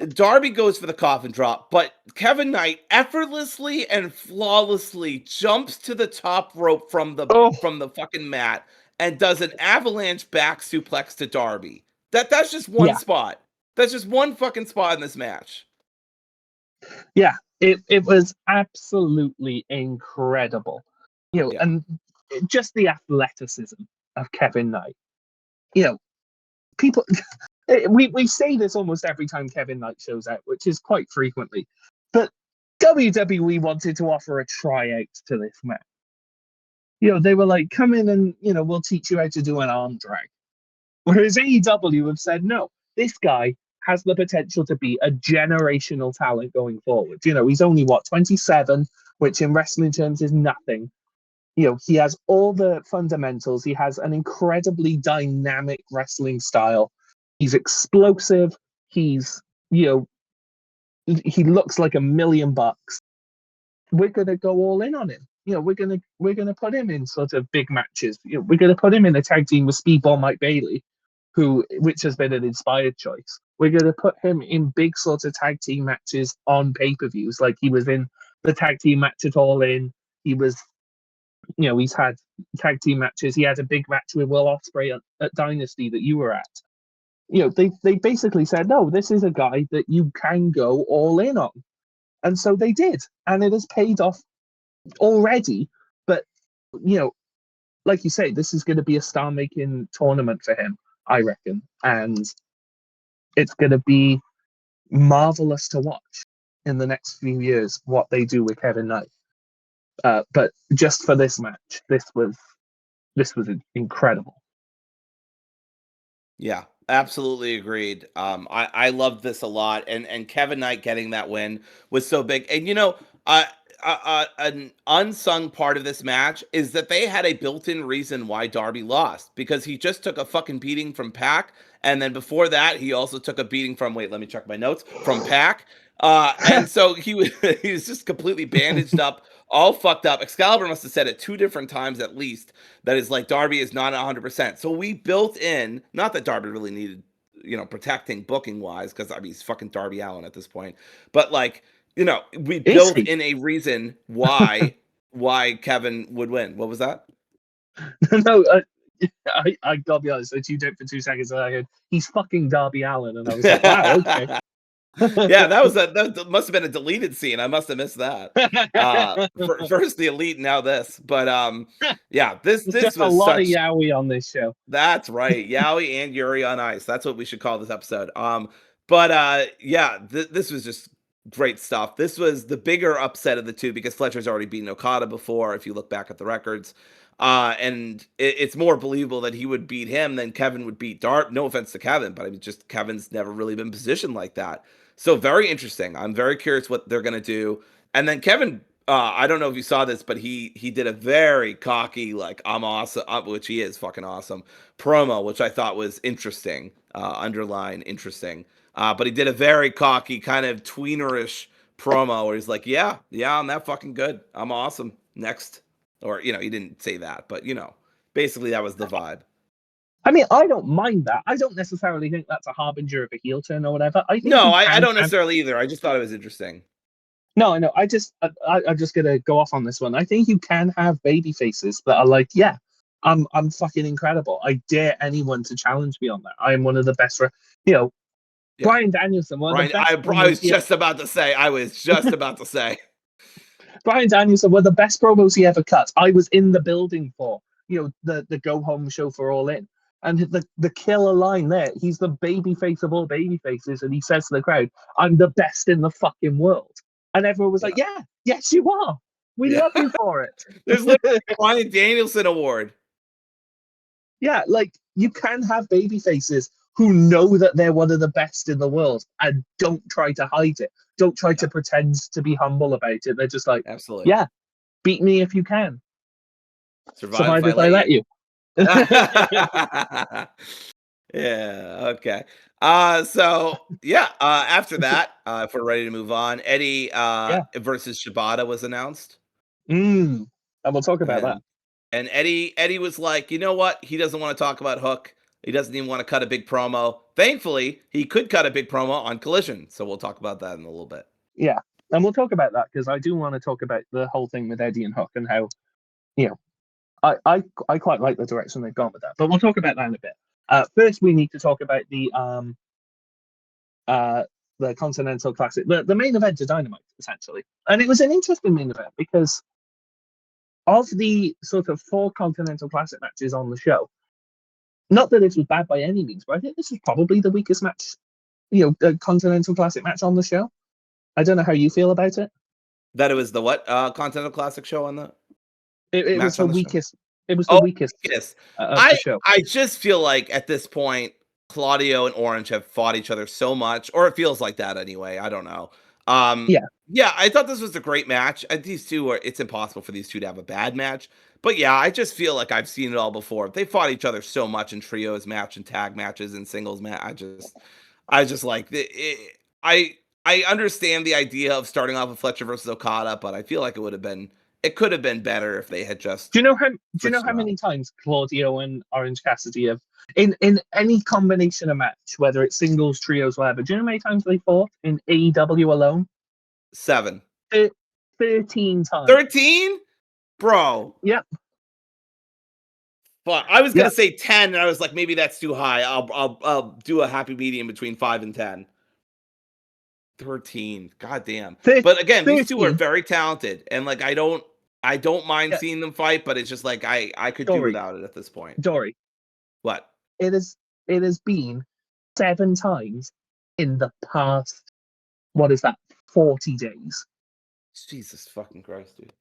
Darby goes for the coffin drop, but Kevin Knight effortlessly and flawlessly jumps to the top rope from the Oh fucking mat and does an avalanche back suplex to Darby. That's just one yeah, spot. That's just one fucking spot in this match. yeah. It was absolutely incredible, Yeah. and just the athleticism of Kevin Knight. People we say this almost every time Kevin Knight shows out, which is quite frequently, but WWE wanted to offer a tryout to this match. They were like, come in and we'll teach you how to do an arm drag. Whereas AEW have said, no, this guy has the potential to be a generational talent going forward. He's only 27, which in wrestling terms is nothing. He has all the fundamentals. He has an incredibly dynamic wrestling style. He's explosive. He's, he looks like $1,000,000. We're gonna go all in on him. We're gonna put him in sort of big matches. We're gonna put him in a tag team with Speedball Mike Bailey, which has been an inspired choice. We're gonna put him in big sort of tag team matches on pay-per-views, like he was in the tag team match at All In. He was, he's had tag team matches. He had a big match with Will Ospreay at Dynasty that you were at. They basically said, no, this is a guy that you can go all in on. And so they did. And it has paid off already. But, like you say, this is going to be a star-making tournament for him, I reckon. And it's going to be marvelous to watch in the next few years what they do with Kevin Knight. But just for this match, this was incredible. Yeah, absolutely agreed. I loved this a lot, and Kevin Knight getting that win was so big. And an unsung part of this match is that they had a built-in reason why Darby lost, because he just took a fucking beating from Pac, and then before that, he also took a beating from, wait, let me check my notes, from Pac. And so he was he was just completely bandaged up, all fucked up. Excalibur must have said it 2 different times at least, that is like Darby is not 100%. So we built in, not that Darby really needed, protecting booking wise, because I mean he's fucking Darby Allin at this point, but like, we built in a reason why Kevin would win. What was that? No, I gotta be honest. I tuned out for 2 seconds and I heard he's fucking Darby Allin, and I was like, wow, okay. Yeah, that must have been a deleted scene. I must have missed that. First the Elite, now this. But yeah, this just was a lot such. of Yowie on this show. That's right, Yowie and Yuri on Ice. That's what we should call this episode. But yeah, this was just great stuff. This was the bigger upset of the two because Fletcher's already beaten Okada before, if you look back at the records. And it's more believable that he would beat him than Kevin would beat Dart. No offense to Kevin, but I mean, just Kevin's never really been positioned like that. So very interesting. I'm very curious what they're gonna do. And then Kevin, I don't know if you saw this, but he did a very cocky, like, I'm awesome, which he is fucking awesome, promo, which I thought was interesting, underline interesting. But he did a very cocky, kind of tweenerish promo where he's like, yeah, I'm that fucking good. I'm awesome. Next. Or, he didn't say that, but, basically that was the vibe. I mean, I don't mind that. I don't necessarily think that's a harbinger of a heel turn or whatever. I think I don't necessarily either. I just thought it was interesting. No, I know. I'm just gonna go off on this one. I think you can have baby faces that are like, yeah, I'm fucking incredible. I dare anyone to challenge me on that. I am one of the best. Yeah. Bryan Danielson, one of the best. I was just about to say. Bryan Danielson, one of the best promos he ever cut. I was in the building for, the go home show for All In. And the killer line there, he's the baby face of all baby faces, and he says to the crowd, I'm the best in the fucking world. And everyone was like, yeah, yes, you are. We love you for it. There's like a Bryan Danielson award. Yeah, like, you can have baby faces who know that they're one of the best in the world and don't try to hide it. Don't try to pretend to be humble about it. They're just like, Absolutely. yeah, beat me if you can. Survive if I let you. Yeah, okay. After that, if we're ready to move on, Eddie versus Shibata was announced. And we'll talk about that. And Eddie was like, you know what? He doesn't want to talk about Hook. He doesn't even want to cut a big promo. Thankfully, he could cut a big promo on Collision. So we'll talk about that in a little bit. Yeah. And we'll talk about that because I do want to talk about the whole thing with Eddie and Hook and how, I quite like the direction they've gone with that. But we'll talk about that in a bit. First, we need to talk about the Continental Classic, the main event of Dynamite, essentially. And it was an interesting main event because of the sort of 4 Continental Classic matches on the show, not that this was bad by any means, but I think this was probably the weakest match, the Continental Classic match on the show. I don't know how you feel about it. That it was the what? Continental Classic show on the it was the weakest. It was the weakest. Of the show. I just feel like at this point, Claudio and Orange have fought each other so much, or it feels like that anyway. I don't know. Yeah, I thought this was a great match. These two it's impossible for these two to have a bad match. But yeah, I just feel like I've seen it all before. They fought each other so much in trios match and tag matches and singles match. I just like it. I understand the idea of starting off with Fletcher versus Okada, but I feel like it could have been better if they had just. Do you know how many times Claudio and Orange Cassidy have in any combination of match, whether it's singles, trios, whatever? Do you know how many times they fought in AEW alone? 7. 13 times. 13, bro. Yep. But I was gonna say 10, and I was like, maybe that's too high. I'll do a happy medium between 5 and 10. 13, goddamn. But again, 13. These two are very talented, and like I don't mind seeing them fight, but it's just like I could do without it at this point. Dory, what? It has been 7 times in the past. What is that? 40 days. Jesus fucking Christ, dude.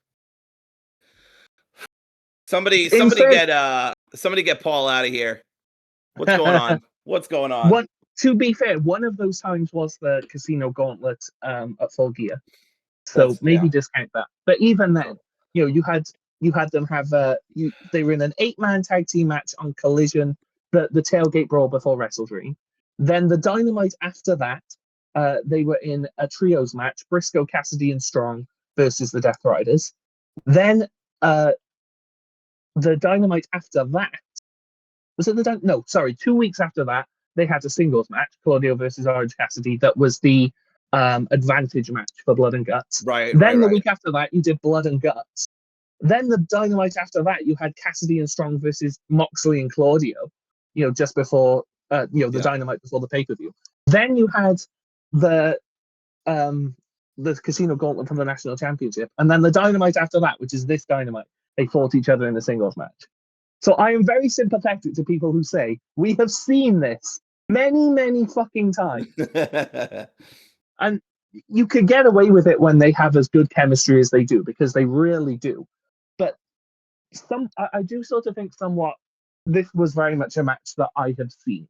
Somebody get Paul out of here. What's going on? What's going on? To be fair, one of those times was the Casino Gauntlet at Full Gear, so maybe discount that. But even then, you had them have they were in an 8-man tag team match on Collision, the tailgate brawl before Wrestle Dream. Then the Dynamite after that, they were in a trios match: Briscoe, Cassidy, and Strong versus the Death Riders. Then the Dynamite after that was it 2 weeks after that. They had a singles match, Claudio versus Orange Cassidy. That was the advantage match for Blood and Guts. Right. Then the week after that, you did Blood and Guts. Then the Dynamite after that, you had Cassidy and Strong versus Moxley and Claudio. Just before the Dynamite before the pay-per-view. Then you had the Casino Gauntlet from the National Championship, and then the Dynamite after that, which is this Dynamite. They fought each other in a singles match. So I am very sympathetic to people who say we have seen this many, many fucking times. And you could get away with it when they have as good chemistry as they do, because they really do. But I do sort of think somewhat this was very much a match that I have seen.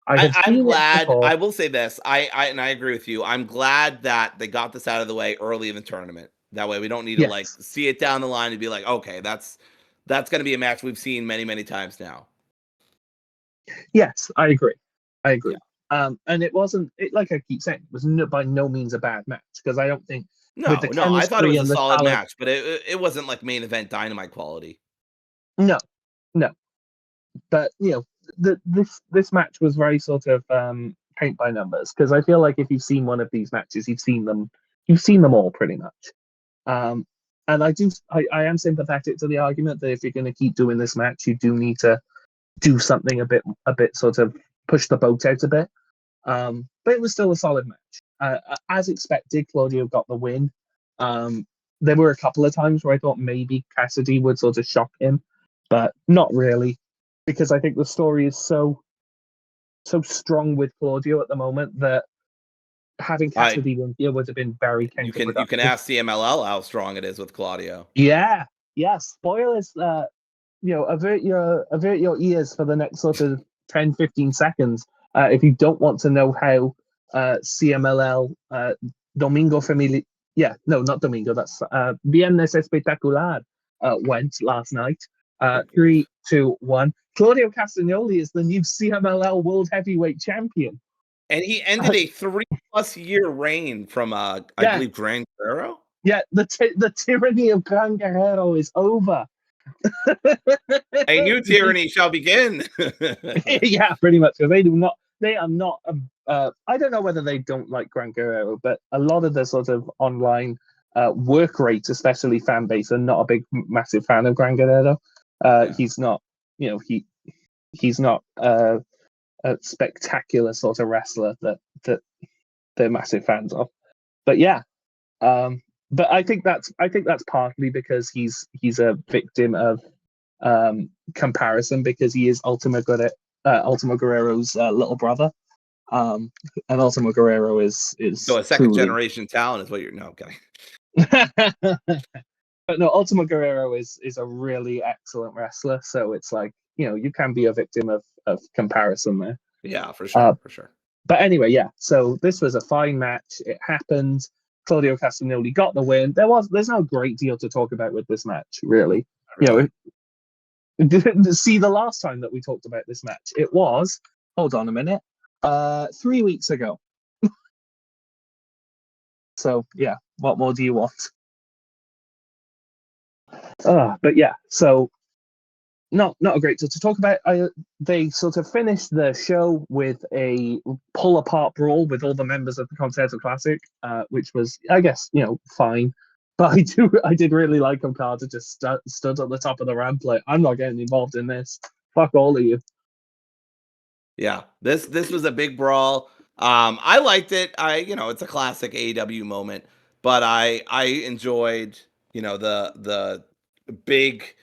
I'm glad. I will say this. I agree with you. I'm glad that they got this out of the way early in the tournament. That way we don't need to see it down the line and be like, okay, that's going to be a match we've seen many, many times now. Yes, I agree. Yeah. And it wasn't, like I keep saying, it was by no means a bad match, because I don't think. No, I thought it was a solid match, but it wasn't like main event Dynamite quality. No. But this match was very sort of paint by numbers, because I feel like if you've seen one of these matches, you've seen them all pretty much. And I am sympathetic to the argument that if you're going to keep doing this match, you do need to do something a bit sort of push the boat out a bit. But it was still a solid match. As expected, Claudio got the win. There were a couple of times where I thought maybe Cassidy would sort of shock him, but not really, because I think the story is so strong with Claudio at the moment that having Cassidy win here would have been very counterproductive. You can ask CMLL how strong it is with Claudio. Yeah. Spoilers. Avert your ears for the next sort of 10-15 seconds, If you don't want to know how CMLL Domingo Familiar, no, not Domingo, that's Viernes Espectacular went last night. 3, 2, 1. Claudio Castagnoli is the new CMLL World Heavyweight Champion. And he ended a 3+ year reign from, I believe, Gran Guerrero? Yeah, the tyranny of Gran Guerrero is over. A new tyranny shall begin. Yeah, pretty much. They are not. I don't know whether they don't like Gran Guerrero, but a lot of the sort of online work rates, especially fan base, are not a big, massive fan of Gran Guerrero. He's not, he's not a spectacular sort of wrestler that they're massive fans of. But yeah, but I think that's partly because he's a victim of comparison, because he is Ultimo Guerrero's little brother, and Ultimo Guerrero is So a second generation talent is what you're okay. But no, Ultimo Guerrero is a really excellent wrestler, so it's like, you can be a victim of comparison there. Yeah, for sure, for sure. But anyway, yeah, so this was a fine match. It happened. Claudio Castagnoli got the win. There's no great deal to talk about with this match, really. See, the last time that we talked about this match, it was, hold on a minute, 3 weeks ago. So yeah, what more do you want? But yeah, so not a great deal to talk about. They sort of finished the show with a pull apart brawl with all the members of the Continental Classic, which was, I guess, fine. But I did really like Okada just stood at the top of the ramp like, I'm not getting involved in this. Fuck all of you. Yeah, this was a big brawl. I liked it. It's a classic AEW moment, but I enjoyed, the big,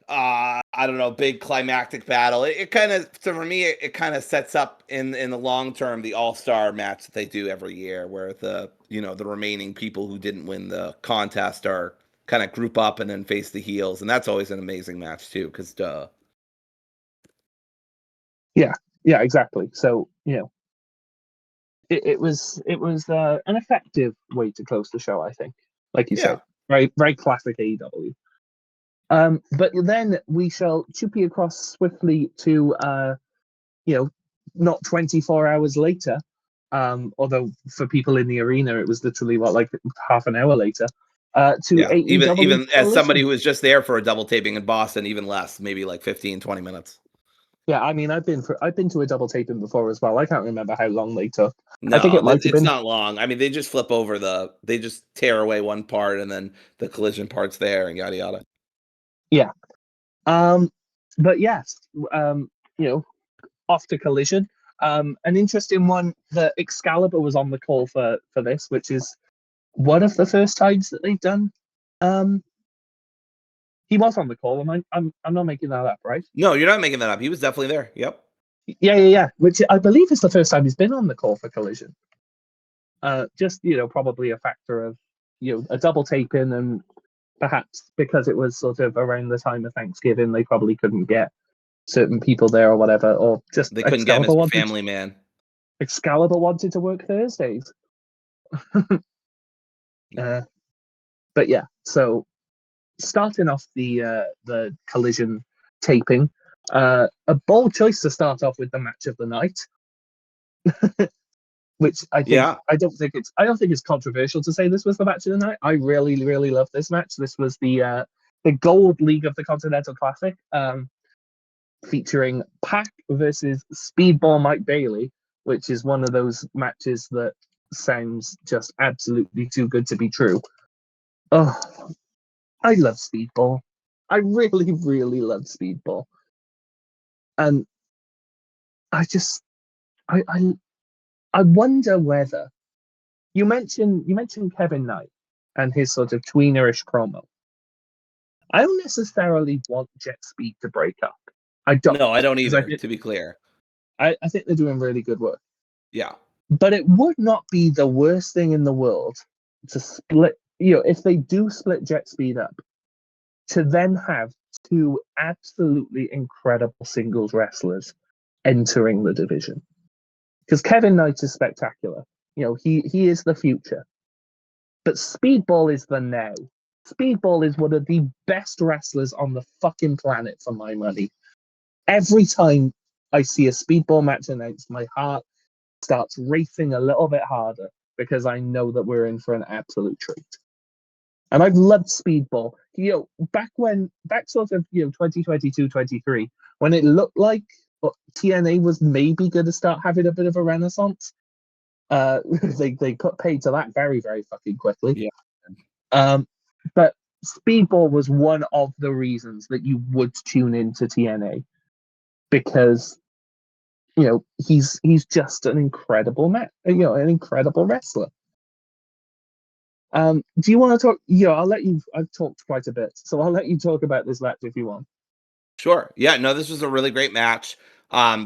I don't know, big climactic battle. It kind of, for me, it kind of sets up in the long term the all-star match that they do every year, where the remaining people who didn't win the contest are kind of group up and then face the heels, and that's always an amazing match too, because Yeah, exactly. So, it was an effective way to close the show, I think. Like you said, very, very classic AEW. But then we shall chuppy across swiftly to, not 24 hours later, although for people in the arena, it was literally, like half an hour later, to AEW even Collision. As somebody who was just there for a double taping in Boston, even less, maybe like 15-20 minutes. Yeah, I mean, I've been to a double taping before as well. I can't remember how long they took. No, I think it's not long. I mean, they just flip over they just tear away one part, and then the collision part's there, and yada yada. Yeah. But yes, off to Collision. An interesting one that Excalibur was on the call for this, which is one of the first times that they've done. He was on the call. I'm not making that up, right? No, you're not making that up. He was definitely there. Yep. Yeah. Which I believe is the first time he's been on the call for Collision. Just probably a factor of a double taping, and perhaps because it was sort of around the time of Thanksgiving, they probably couldn't get certain people there or whatever, or just they couldn't get Mr. Family Man. Excalibur wanted to work Thursdays. But yeah, so starting off the Collision taping, a bold choice to start off with the match of the night. Which I don't think it's controversial to say this was the match of the night. I really, really love this match. This was the Gold League of the Continental Classic, featuring Pac versus Speedball Mike Bailey, which is one of those matches that sounds just absolutely too good to be true. Oh, I love Speedball. I really, really love Speedball. And I wonder whether you mentioned Kevin Knight and his sort of tweenerish promo. I don't necessarily want Jet Speed to break up. I don't. No, I don't either, to be clear. I think they're doing really good work. Yeah. But it would not be the worst thing in the world to split, if they do split Jet Speed up, to then have two absolutely incredible singles wrestlers entering the division. because Kevin Knight is spectacular. He is the future. But Speedball is the now. Speedball is one of the best wrestlers on the fucking planet for my money. Every time I see a Speedball match announced, my heart starts racing a little bit harder because I know that we're in for an absolute treat. And I've loved Speedball. Back sort of 2022, 23, when it looked like TNA was maybe going to start having a bit of a renaissance. They cut paid to that very, very fucking quickly. Yeah. But Speedball was one of the reasons that you would tune into TNA, because he's just an incredible an incredible wrestler. Do you want to talk? I'll let you. I've talked quite a bit, so I'll let you talk about this match if you want. Sure. Yeah, no, this was a really great match.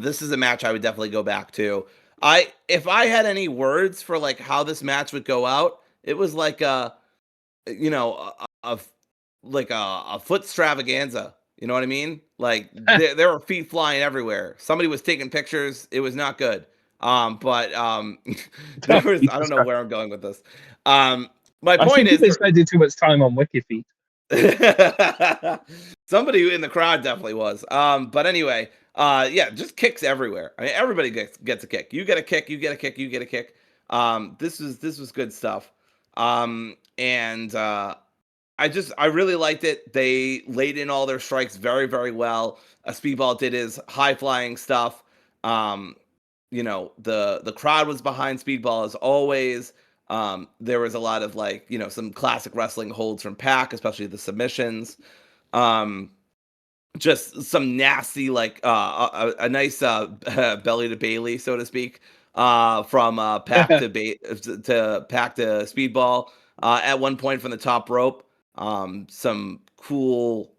This is a match I would definitely go back to. If I had any words for like how this match would go out, it was like a foot extravaganza. You know what I mean? Like there were feet flying everywhere. Somebody was taking pictures. It was not good. But there was, I don't know where I'm going with this. My point is, they spending too much time on WikiFeet. Somebody in the crowd definitely was. But anyway, yeah, just kicks everywhere. I mean, everybody gets a kick. You get a kick, you get a kick, you get a kick. This was good stuff. And I really liked it. They laid in all their strikes very, very well. Speedball did his high flying stuff. The crowd was behind Speedball as always. There was a lot of some classic wrestling holds from Pac, especially the submissions. Just some nasty, a nice belly to Bailey, so to speak, from Pac to Pac to Speedball. At one point from the top rope, some cool,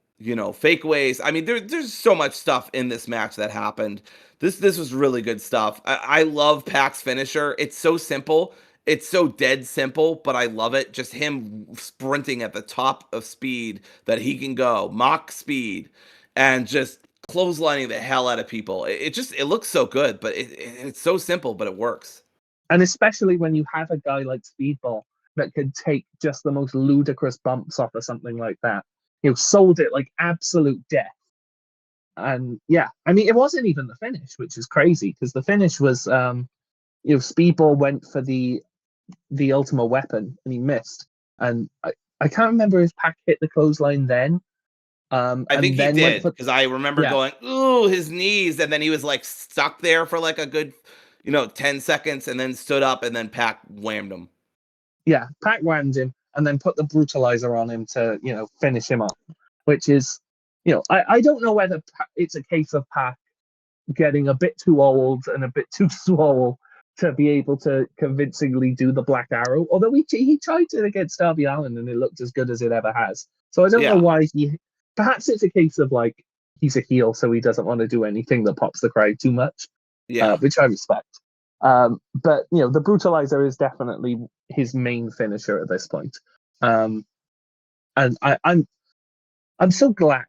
fake ways. I mean, there's so much stuff in this match that happened. This was really good stuff. I love Pac's finisher. It's so simple. It's so dead simple, but I love it. Just him sprinting at the top of speed that he can go, Mach speed, and just clotheslining the hell out of people. It looks so good, but it's so simple, but it works. And especially when you have a guy like Speedball that could take just the most ludicrous bumps off of something like that. Sold it like absolute death. And yeah, I mean, it wasn't even the finish, which is crazy, because the finish was, Speedball went for the Ultimate Weapon and he missed. And I can't remember if Pac hit the clothesline then. I think he did, because I remember going, ooh, his knees, and then he was like stuck there for like a good 10 seconds, and then stood up, and then Pac whammed him. Yeah, Pac whammed him, and then put the brutalizer on him to finish him off, which is I don't know whether it's a case of Pac getting a bit too old and a bit too swole to be able to convincingly do the Black Arrow, although he tried it against Darby Allin and it looked as good as it ever has. So I don't know why perhaps it's a case of like he's a heel, so he doesn't want to do anything that pops the crowd too much, which I respect. But the brutalizer is definitely his main finisher at this point. And I'm so glad.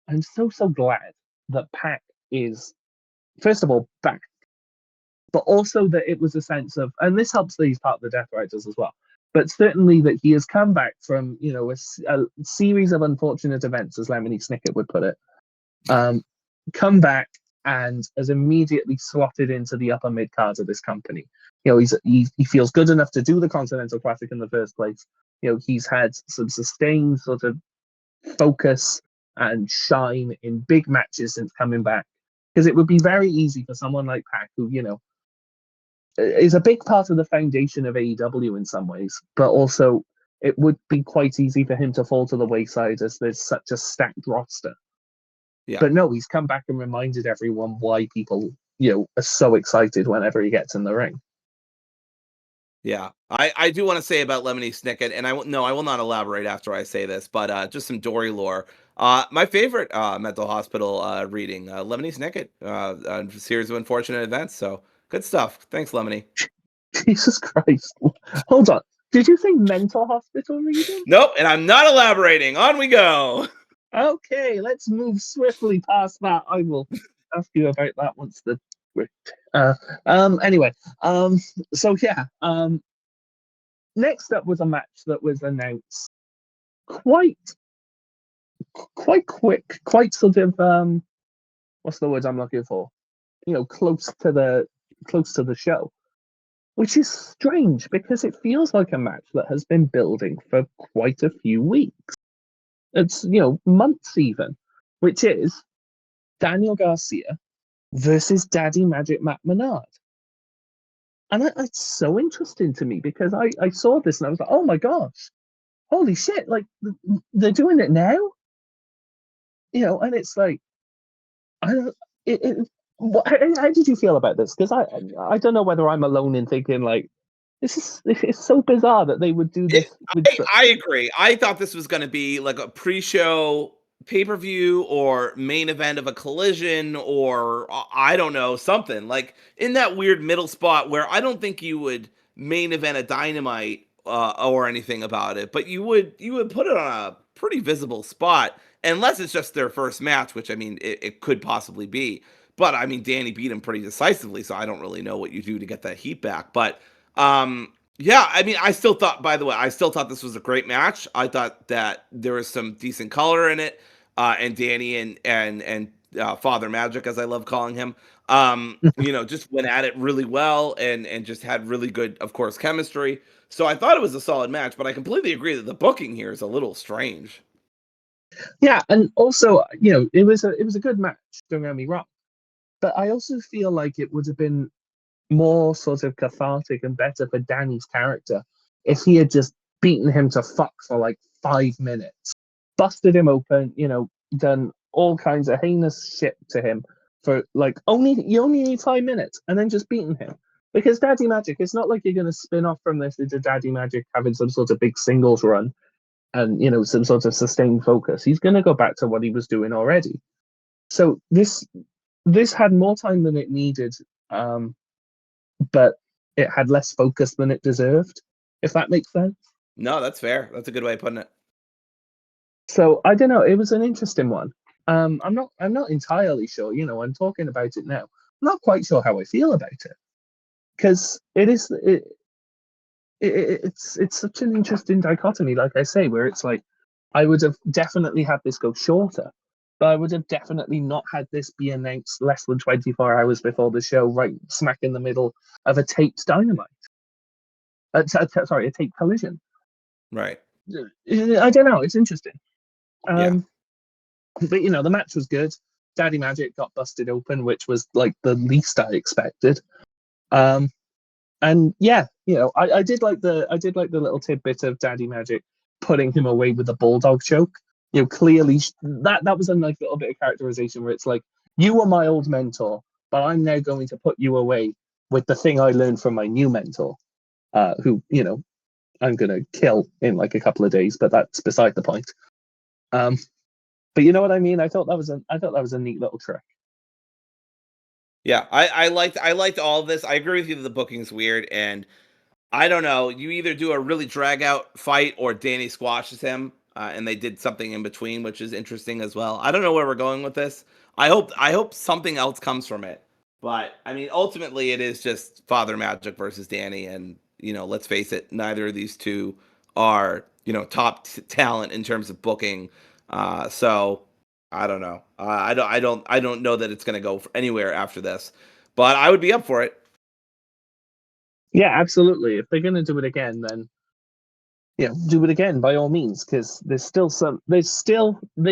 I'm so glad that Pac is, first of all, back, but also that it was a sense of, and this helps that he's part of the Death Riders as well, but certainly that he has come back from, a series of unfortunate events, as Lemony Snicket would put it, come back and has immediately slotted into the upper mid cards of this company. He feels good enough to do the Continental Classic in the first place. He's had some sustained sort of focus and shine in big matches since coming back. Because it would be very easy for someone like Pac, who, is a big part of the foundation of AEW in some ways, but also it would be quite easy for him to fall to the wayside as there's such a stacked roster. Yeah. But no, he's come back and reminded everyone why people, are so excited whenever he gets in the ring. Yeah, I do want to say about Lemony Snicket, and I will not elaborate after I say this, but just some Dory lore. My favorite mental hospital reading, Lemony Snicket, a series of unfortunate events. So good stuff. Thanks, Lemony. Jesus Christ. Hold on. Did you say mental hospital reading? Nope, and I'm not elaborating. On we go. Okay, let's move swiftly past that. I will ask you about that once the Anyway, so yeah. Next up was a match that was announced quite quick, quite sort of what's the word I'm looking for? Close to the show, which is strange because it feels like a match that has been building for quite a few weeks. It's months even, which is Daniel Garcia versus Daddy Magic Matt Menard. And it's so interesting to me because I saw this and I was like, oh my gosh, holy shit, like they're doing it now? And it's like, I don't, how did you feel about this? Because I don't know whether I'm alone in thinking like, this is so bizarre that they would do this. I agree. I thought this was going to be like a pre-show pay-per-view or main event of a Collision or I don't know, something like in that weird middle spot where I don't think you would main event a Dynamite or anything about it, but you would put it on a pretty visible spot unless it's just their first match, which I mean it could possibly be. But I mean Danny beat him pretty decisively, so I don't really know what you do to get that heat back. But yeah, I mean, I still thought this was a great match. I thought that there was some decent color in it, and Danny and Father Magic, as I love calling him, just went at it really well and just had really good, of course, chemistry. So I thought it was a solid match, but I completely agree that the booking here is a little strange. Yeah, and also, it was a good match. Don't get me wrong, but I also feel like it would have been more sort of cathartic and better for Danny's character if he had just beaten him to fuck for like 5 minutes, busted him open, done all kinds of heinous shit to him for like you only need 5 minutes and then just beaten him. Because Daddy Magic, it's not like you're going to spin off from this into Daddy Magic having some sort of big singles run and some sort of sustained focus. He's going to go back to what he was doing already. So this had more time than it needed, but it had less focus than it deserved, if that makes sense. No, that's fair. That's a good way of putting it. So I don't know. It was an interesting one. I'm not entirely sure. I'm talking about it now. I'm not quite sure how I feel about it because it's such an interesting dichotomy, like I say, where it's like I would have definitely had this go shorter, but I would have definitely not had this be announced less than 24 hours before the show, right smack in the middle of a taped Dynamite. Sorry, a taped Collision. Right. I don't know. It's interesting. Yeah. But the match was good. Daddy Magic got busted open, which was like the least I expected. And yeah, I did like the little tidbit of Daddy Magic putting him away with the bulldog choke. Clearly that was a nice little bit of characterization where it's like, you were my old mentor, but I'm now going to put you away with the thing I learned from my new mentor, who I'm gonna kill in like a couple of days, but that's beside the point. But you know what I mean? I thought that was a neat little trick. Yeah, I liked all of this. I agree with you that the booking's weird, and I don't know. You either do a really drag out fight or Danny squashes him, and they did something in between, which is interesting as well. I don't know where we're going with this. I hope something else comes from it. But I mean, ultimately, it is just Father Magic versus Danny, and let's face it, neither of these two are top talent in terms of booking. So I don't know. I don't know that it's going to go anywhere after this, but I would be up for it. Yeah, absolutely. If they're going to do it again, then do it again by all means, because they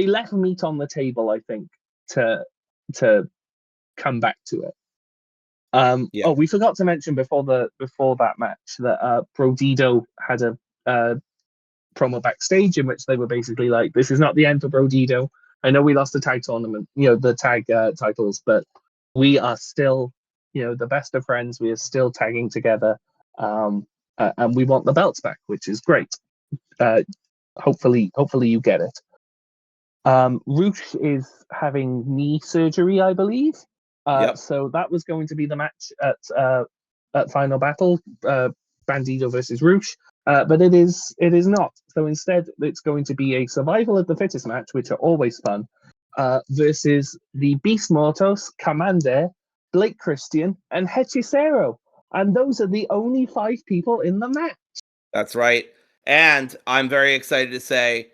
left meat on the table, I think, to come back to it. Yeah. Oh, we forgot to mention before that match that Brodido had a promo backstage in which they were basically like, "This is not the end for Brodido. I know we lost the tag tournament, the tag titles, but we are still, the best of friends. We are still tagging together, and we want the belts back, which is great. Hopefully you get it." Roosh is having knee surgery, I believe. Yep. So that was going to be the match at Final Battle, Bandido versus Roosh. But it is not. So instead, it's going to be a survival of the fittest match, which are always fun, versus the Beast Mortos, Commander, Blake Christian, and Hechicero. And those are the only 5 people in the match. That's right. And I'm very excited to say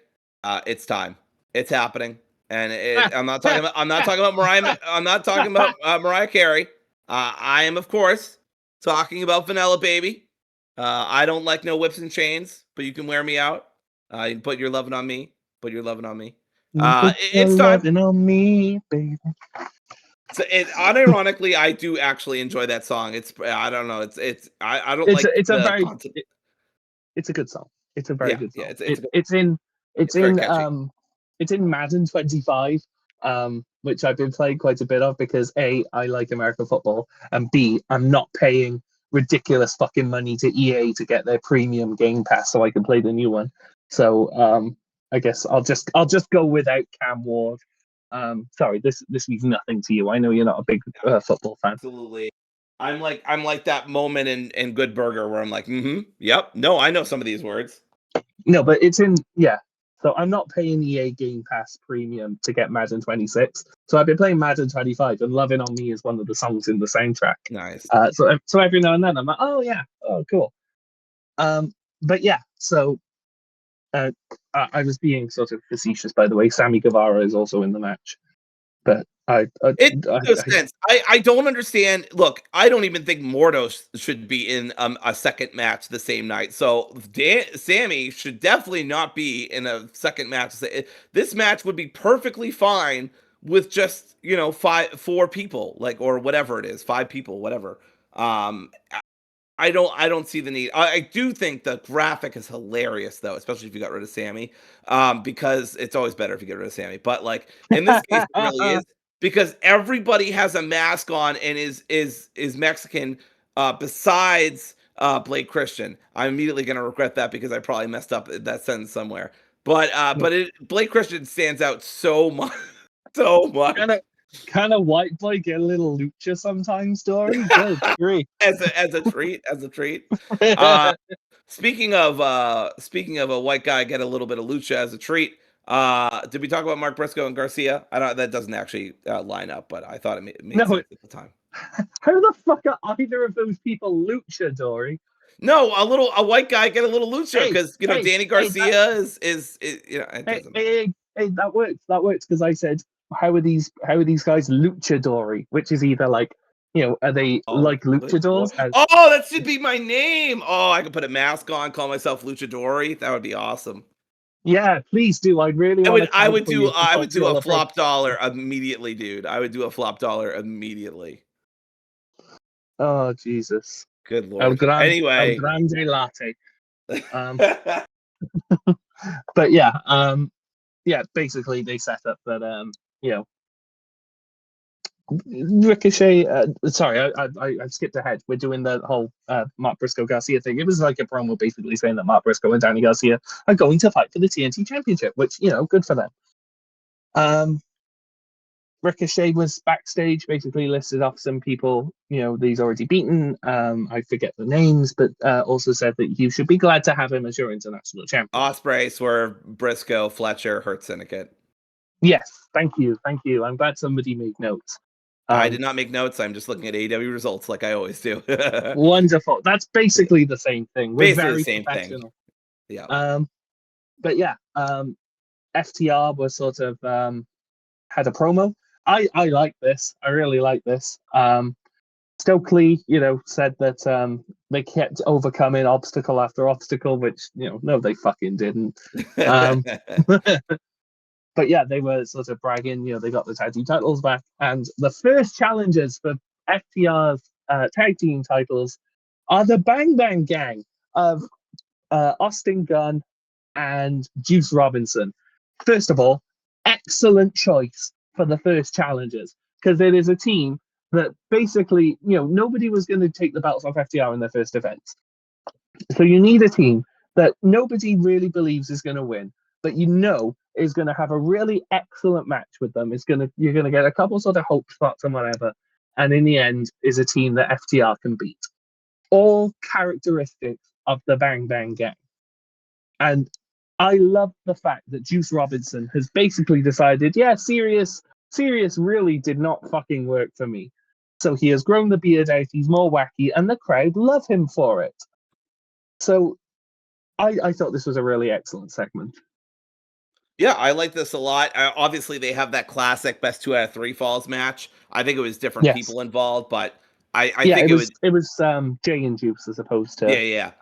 it's time. It's happening. And I'm not talking about Mariah Carey. I am, of course, talking about Vanilla Baby. I don't like no whips and chains, but you can wear me out. You can put your loving on me. Put your loving on me. It's time. Loving on me, baby. So unironically, I do actually enjoy that song. I don't know. I don't like it's the a very concept. it's a good song. It's a very good song. Yeah, It's in Madden 25, which I've been playing quite a bit of because A, I like American football, and B, I'm not paying ridiculous fucking money to EA to get their premium Game Pass so I can play the new one. So I guess I'll just go without Cam Ward. Sorry, this means nothing to you. I know you're not a big football fan. Absolutely. I'm like that moment in Good Burger where I'm like, yep, no, I know some of these words. No, but it's in, yeah. So I'm not paying EA Game Pass Premium to get Madden 26. So I've been playing Madden 25, and "Loving on Me" is one of the songs in the soundtrack. Nice. So every now and then I'm like, oh yeah, oh cool. But yeah, so I was being sort of facetious, by the way. Sammy Guevara is also in the match, but it makes sense. I don't understand. Look, I don't even think Mordos should be in a second match the same night. So Sammy should definitely not be in a second match. This match would be perfectly fine with just 4 people, like, or whatever it is, 5 people, whatever. I don't see the need. I do think the graphic is hilarious though, especially if you got rid of Sammy, because it's always better if you get rid of Sammy. But like in this case, it really is. Because everybody has a mask on and is Mexican, besides Blake Christian. I'm immediately going to regret that because I probably messed up that sentence somewhere. But Blake Christian stands out so much, so much. Kind of white Blake, get a little lucha sometimes, Dory. Good grief. as a treat. Speaking of a white guy get a little bit of lucha as a treat. Did we talk about Mark Briscoe and Garcia? That doesn't actually line up, but I thought it made sense at the time. How the fuck are either of those people lucha, Dory? No, a white guy get a little lucha because Danny Garcia is that works because I said how are these guys luchadori, which is either like are they like luchadors? That should be my name. Oh, I could put a mask on, call myself Luchadori. That would be awesome. Yeah, please do. I would do a flop dollar immediately, dude. I would do a flop dollar immediately. Oh Jesus. Good Lord. Anyway. El grande latte. But yeah, basically they set up that Ricochet. Sorry, I skipped ahead. We're doing the whole Mark Briscoe Garcia thing. It was like a promo basically saying that Mark Briscoe and Danny Garcia are going to fight for the TNT Championship, which good for them. Ricochet was backstage, basically listed off some people that he's already beaten. I forget the names, but also said that you should be glad to have him as your international champion. Ospreay, Swerve, Briscoe, Fletcher, Hurt Syndicate. Yes, thank you. I'm glad somebody made notes. I did not make notes. I'm just looking at AEW results like I always do. Wonderful. That's basically the same thing. We're basically very the same professional. Thing. Yeah. But yeah, FTR was sort of had a promo. I like this. I really like this. Stokely, said that they kept overcoming obstacle after obstacle, which no, they fucking didn't. But yeah, they were sort of bragging. They got the tag team titles back, and the first challengers for FTR's tag team titles are the Bang Bang Gang of Austin Gunn and Juice Robinson. First of all, excellent choice for the first challengers, because it is a team that basically, nobody was going to take the belts off FTR in their first event. So you need a team that nobody really believes is going to win, but is going to have a really excellent match with them. You're going to get a couple sort of hope spots and whatever, and in the end is a team that FTR can beat. All characteristics of the Bang Bang Gang. And I love the fact that Juice Robinson has basically decided, yeah, Sirius really did not fucking work for me. So he has grown the beard out, he's more wacky, and the crowd love him for it. So I thought this was a really excellent segment. Yeah, I like this a lot. Obviously, they have that classic best 2 out of 3 falls match. I think it was different Yes. people involved, but I Yeah, think it was Jay and Juice as opposed to yeah.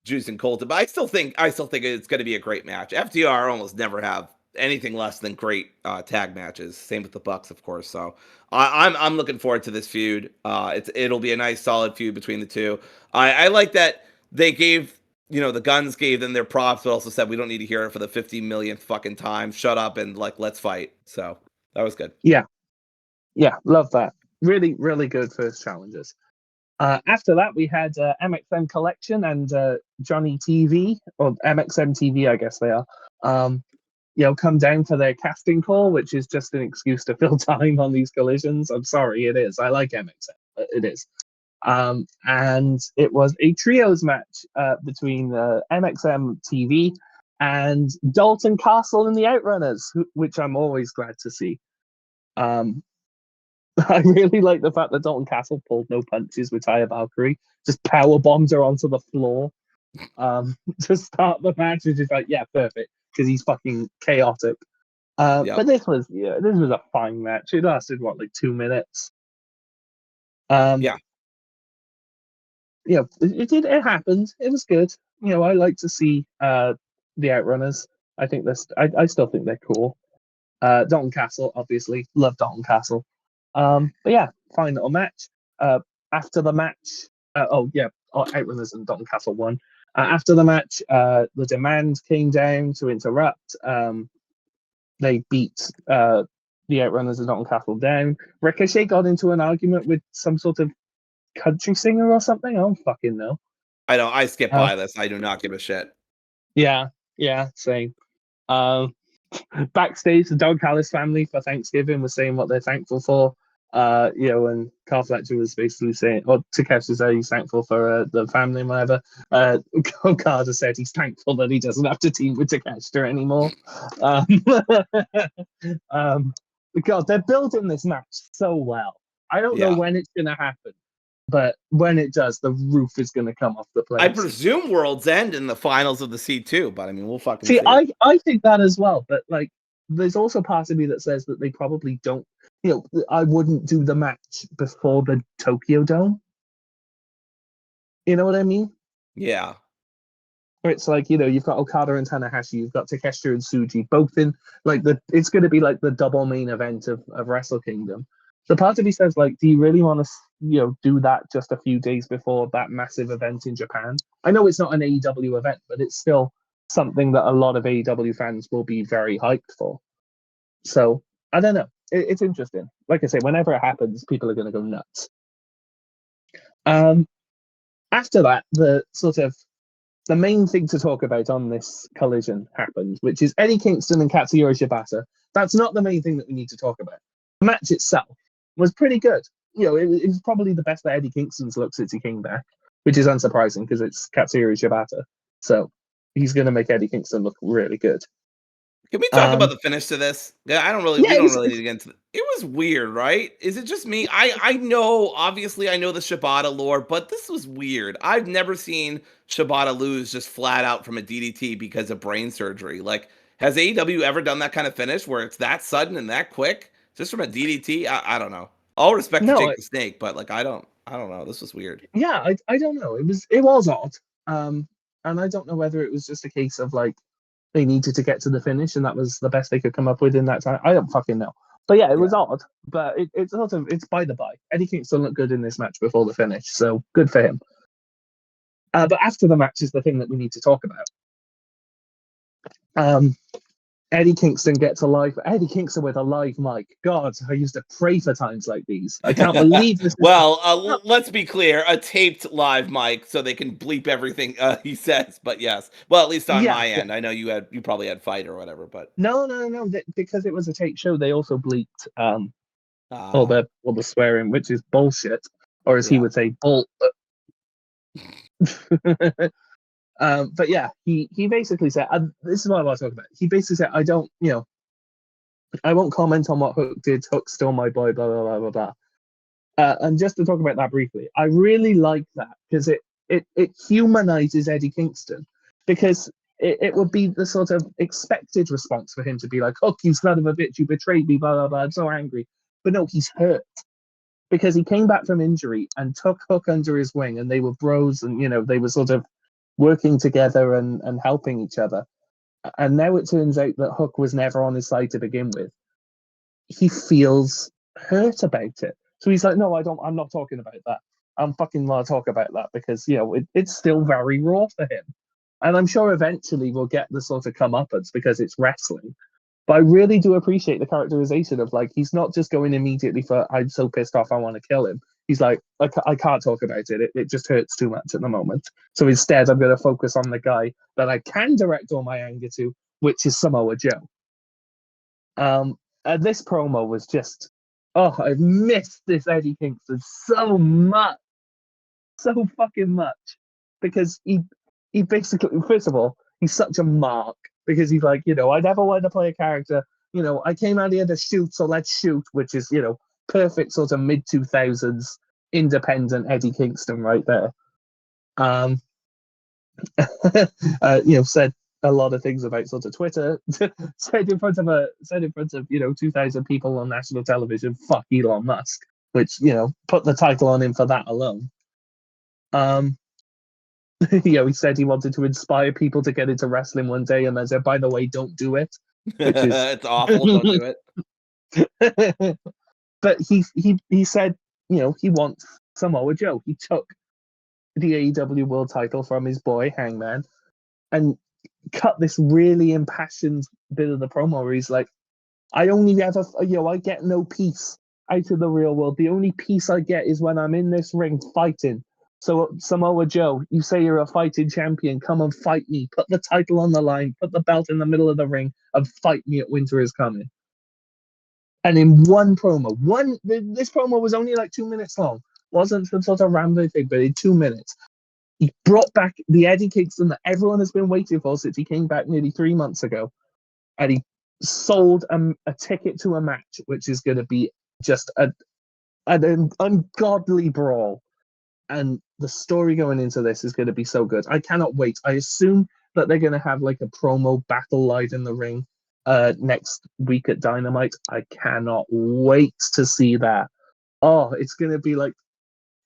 Juice and Colton. But I still think it's going to be a great match. FTR almost never have anything less than great tag matches. Same with the Bucks, of course. So I'm looking forward to this feud. It'll be a nice solid feud between the two. I like that they gave the Guns gave them their props, but also said we don't need to hear it for the 50 millionth fucking time. Shut up and let's fight. So that was good. Yeah, love that. Really, really good first challenges. After that, we had MXM Collection and Johnny TV, or MXM TV, I guess they are. Come down for their casting call, which is just an excuse to fill time on these collisions. I'm sorry, it is. I like MXM, but it is. And it was a trios match between MXM TV and Dalton Castle and the Outrunners, which I'm always glad to see. I really like the fact that Dalton Castle pulled no punches with Taya Valkyrie, just power bombs her onto the floor to start the match. It's just like, yeah, perfect, because he's fucking chaotic. But this was a fine match. It lasted like 2 minutes. It happened. It was good. I like to see the Outrunners. I think I still think they're cool. Dalton Castle, obviously, love Dalton Castle. But yeah, fine little match. After the match, Outrunners and Dalton Castle won. After the match, the Demand came down to interrupt. They beat the Outrunners and Dalton Castle down. Ricochet got into an argument with some sort of country singer or something. I don't fucking know. I skip by this. I do not give a shit. Yeah, same. Backstage, the Don Callis family for Thanksgiving was saying what they're thankful for. And Carl Fletcher was basically saying, or Takeshi said he's thankful for the family and whatever. Okada said he's thankful that he doesn't have to team with Takeshi anymore. God, they're building this match so well. I don't know when it's going to happen, but when it does, the roof is going to come off the place. I presume World's End in the finals of the C2, but I mean, we'll fucking see. I think that as well, but there's also part of me that says that they probably don't. I wouldn't do the match before the Tokyo Dome. You know what I mean? Yeah. Where it's you've got Okada and Tanahashi, you've got Takeshita and Tsuji, both in it's going to be like the double main event of Wrestle Kingdom. So part of me says, do you really want to, do that just a few days before that massive event in Japan? I know it's not an AEW event, but it's still something that a lot of AEW fans will be very hyped for. So I don't know. It's interesting. Like I say, whenever it happens, people are going to go nuts. After that, the main thing to talk about on this collision happened, which is Eddie Kingston and Katsuyori Shibata. That's not the main thing that we need to talk about. The match itself was pretty good. It was probably the best that Eddie Kingston's looked since he came back, which is unsurprising because it's Katsuyori Shibata. So he's going to make Eddie Kingston look really good. Can we talk about the finish to this? Yeah, we don't really need to get into it. It was weird, right? Is it just me? I know, obviously, I know the Shibata lore, but this was weird. I've never seen Shibata lose just flat out from a DDT because of brain surgery. Has AEW ever done that kind of finish where it's that sudden and that quick? Just from a DDT? I don't know. All respect to Jake the Snake, but I don't know. This was weird. Yeah, I don't know. It was odd. And I don't know whether it was just a case of they needed to get to the finish and that was the best they could come up with in that time. I don't fucking know. But yeah, it was odd. But it's by the by. Eddie Kingston looked good in this match before the finish, so good for him. But after the match is the thing that we need to talk about. Eddie Kingston gets Eddie Kingston with a live mic. God, I used to pray for times like these. I can't believe this. Let's be clear, a taped live mic so they can bleep everything he says. But yes, well, at least on my end, I know you probably had fight or whatever. But no, because it was a tape show, they also bleeped all the swearing, which is bullshit, or as he would say, bull. But yeah, he basically said, this is what I want to talk about. He basically said, I won't comment on what Hook did. Hook stole my boy, blah, blah, blah, blah, blah. And just to talk about that briefly, I really like that because it humanizes Eddie Kingston, because it would be the sort of expected response for him to be like, "Hook, you son of a bitch, you betrayed me, blah blah blah, I'm so angry." But no, he's hurt because he came back from injury and took Hook under his wing, and they were bros, and they were sort of working together and helping each other. And now it turns out that Hook was never on his side to begin with. He feels hurt about it. So he's like, "No, I'm not talking about that. I'm fucking want to talk about that," because, it's still very raw for him. And I'm sure eventually we'll get the sort of comeuppance because it's wrestling. But I really do appreciate the characterization of, like, he's not just going immediately for, "I'm so pissed off, I want to kill him." He's like, I can't talk about it. It just hurts too much at the moment. So instead, I'm going to focus on the guy that I can direct all my anger to, which is Samoa Joe. And this promo was just, I've missed this Eddie Kingston so much. So fucking much. Because he basically, first of all, he's such a mark. Because he's like, I never wanted to play a character. I came out here to shoot, so let's shoot, which is, perfect sort of mid-2000s independent Eddie Kingston right there. Said a lot of things about sort of Twitter. said in front of 2,000 people on national television, "Fuck Elon Musk," which, put the title on him for that alone. He said he wanted to inspire people to get into wrestling one day, and then said, "By the way, don't do it." Which is it's awful. Don't do it. But he said, he wants Samoa Joe. He took the AEW World Title from his boy Hangman, and cut this really impassioned bit of the promo where he's like, "I only ever, I get no peace out of the real world. The only peace I get is when I'm in this ring fighting. So Samoa Joe, you say you're a fighting champion, come and fight me. Put the title on the line, put the belt in the middle of the ring, and fight me at Winter is Coming." And in one promo, this promo was only like 2 minutes long. Wasn't some sort of rambling thing, but in 2 minutes, he brought back the Eddie Kingston that everyone has been waiting for since he came back nearly 3 months ago. And he sold a ticket to a match, which is going to be just an ungodly brawl. And the story going into this is going to be so good. I cannot wait. I assume that they're going to have like a promo battle live in the ring next week at Dynamite. I cannot wait to see that. It's going to be like,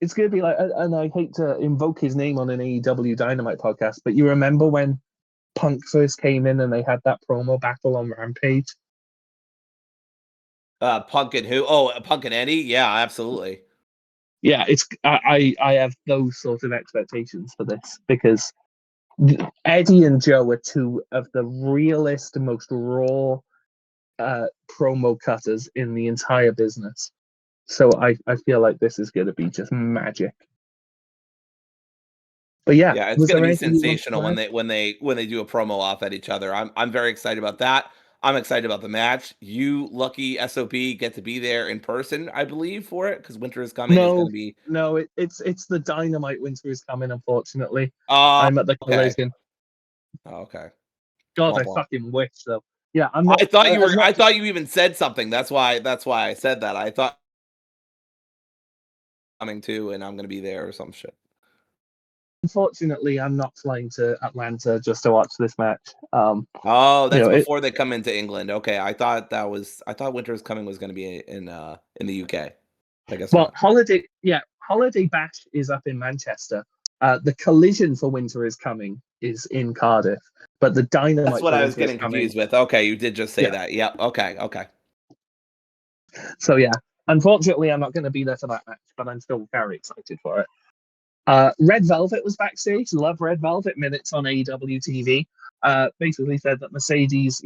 and I hate to invoke his name on an AEW Dynamite podcast, but you remember when Punk first came in and they had that promo battle on Rampage? Punk and who? Punk and Eddie? Yeah, absolutely. Yeah, I have those sort of expectations for this, because Eddie and Joe are two of the realest, most raw promo cutters in the entire business. So I feel like this is going to be just magic. But yeah, it's going to be sensational when they do a promo off at each other. I'm very excited about that. I'm excited about the match. You lucky SOB get to be there in person, I believe, for it, because Winter is Coming is going to be. No, it's the Dynamite Winter is Coming. Unfortunately, I'm at the Collision. Okay. God, I fucking wish though. Yeah, I'm not. I thought you were. I thought you even said something. That's why I said that. I thought coming too, and I'm going to be there or some shit. Unfortunately, I'm not flying to Atlanta just to watch this match. That's before they come into England. Okay, I thought Winter is Coming was going to be in the UK. I guess. Well, Holiday Bash is up in Manchester. The Collision for Winter is Coming is in Cardiff, but the Dynamite. That's what I was getting confused with. Okay, you did just say that. Yep. Okay. So yeah, unfortunately, I'm not going to be there for that match, but I'm still very excited for it. Red Velvet was backstage. Love Red Velvet. Minutes on AEW TV. Basically said that Mercedes,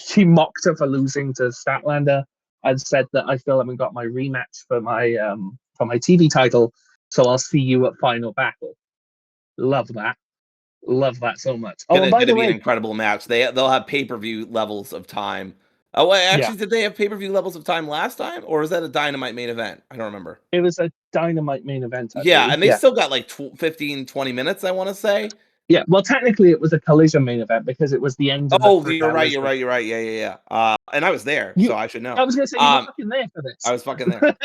she mocked her for losing to Statlander, and said that I still haven't got my rematch for my TV title, so I'll see you at Final Battle. Love that so much. By the way, an incredible match. They'll have pay-per-view levels of time. Oh, wait, actually, did they have pay-per-view levels of time last time, or was that a Dynamite main event? I don't remember. It was a Dynamite main event. And they still got like 15, 20 minutes, I want to say. Yeah, well, technically it was a Collision main event because it was the end of the Oh, 3 you're right. hours. You're right. You're right. Yeah. And I was there, You, so I should know. I was going to say you were fucking there for this. I was fucking there.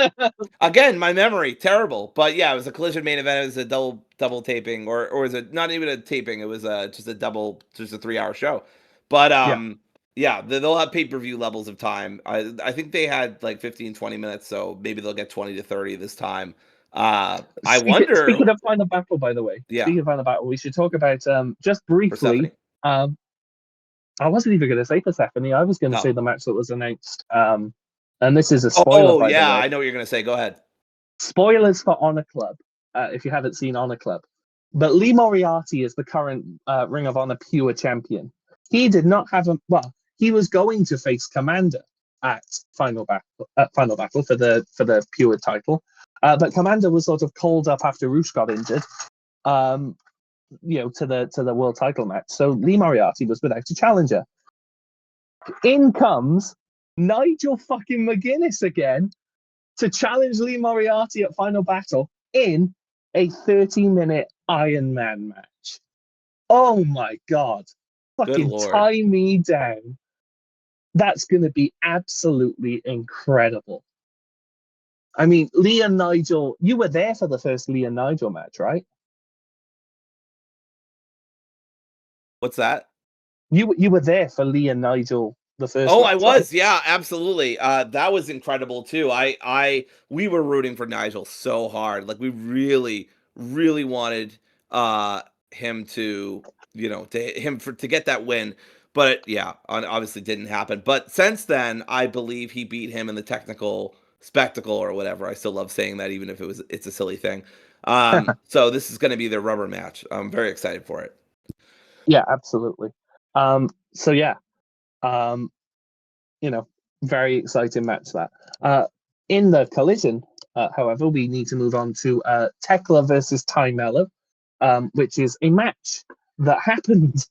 Again, my memory terrible, but yeah, it was a Collision main event. It was a double taping, or was it not even a taping? It was just a 3-hour show. But Yeah. yeah, they'll have pay-per-view levels of time. I think they had like 15-20 minutes, so maybe they'll get 20 to 30 this time. I wonder. Speaking of Final Battle, by the way, Yeah, speaking of Final Battle, we should talk about just briefly. Persephone. I wasn't even going to say Persephone. I was going to say Oh. the match that was announced. And this is a spoiler, Oh by yeah, the way. I know what you're gonna say. Go ahead. Spoilers for Honor Club, if you haven't seen Honor Club. But Lee Moriarty is the current Ring of Honor Pure Champion. He did not have he was going to face Commander at Final Battle for the Pure title, but Commander was sort of called up after Roosh got injured, to the world title match. So Lee Moriarty was without a challenger. In comes Nigel fucking McGuinness again to challenge Lee Moriarty at Final Battle in a 30-minute Iron Man match. Oh my God. Fucking tie me down. That's going to be absolutely incredible. I mean, Lee and Nigel, you were there for the first Lee and Nigel match, right? What's that? You were there for Lee and Nigel the first Oh, match, I was. right? Yeah, absolutely. That was incredible too. We were rooting for Nigel so hard. Like we really, really wanted him to, to get that win. But yeah, obviously didn't happen. But since then, I believe he beat him in the technical spectacle or whatever. I still love saying that, even if it's a silly thing. So this is going to be their rubber match. I'm very excited for it. Yeah, absolutely. So yeah, very exciting match that. In the Collision, however, we need to move on to Tekla versus Ty Mello, which is a match that happened.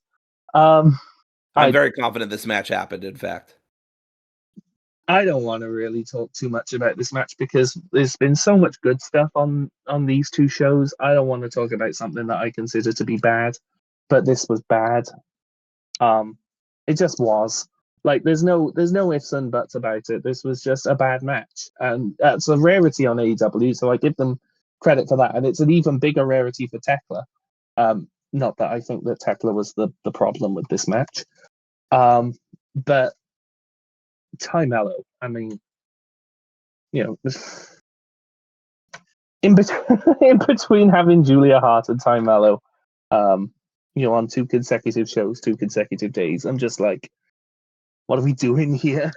I'm very confident this match happened, in fact. I don't want to really talk too much about this match because there's been so much good stuff on these two shows. I don't want to talk about something that I consider to be bad, but this was bad. It just was. Like there's no ifs and buts about it. This was just a bad match, and that's a rarity on AEW. So I give them credit for that, and it's an even bigger rarity for Tekla. Not that I think that Tekla was the problem with this match, but Ty Mello. I mean, in in between having Julia Hart and Ty Mello, on 2 consecutive shows, 2 consecutive days, I'm just like, what are we doing here?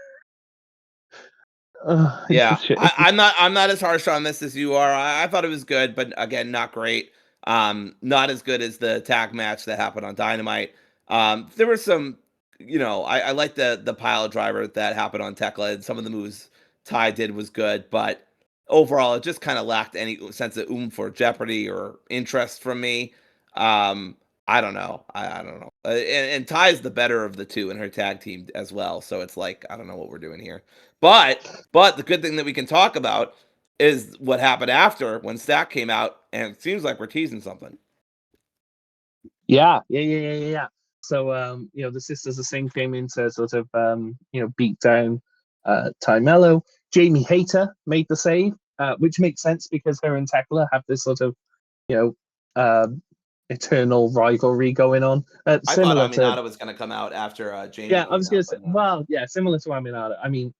Yeah, I'm not as harsh on this as you are. I thought it was good, but again, not great. Not as good as the tag match that happened on Dynamite. There were some, I like the pile driver that happened on Tekla, and some of the moves Ty did was good, but overall, it just kind of lacked any sense of oomph or jeopardy or interest from me. I don't know. I don't know. And Ty's the better of the two in her tag team as well. So it's like, I don't know what we're doing here. But the good thing that we can talk about is what happened after when Stack came out, and it seems like we're teasing something. Yeah. So, the Sisters of Sing came in to sort of, beat down Ty Mello. Jamie Hayter made the save, which makes sense because her and Tekla have this sort of, eternal rivalry going on. I thought Aminata was going to come out after Jamie. Yeah, I was going to say, well, yeah, similar to Aminata. I mean,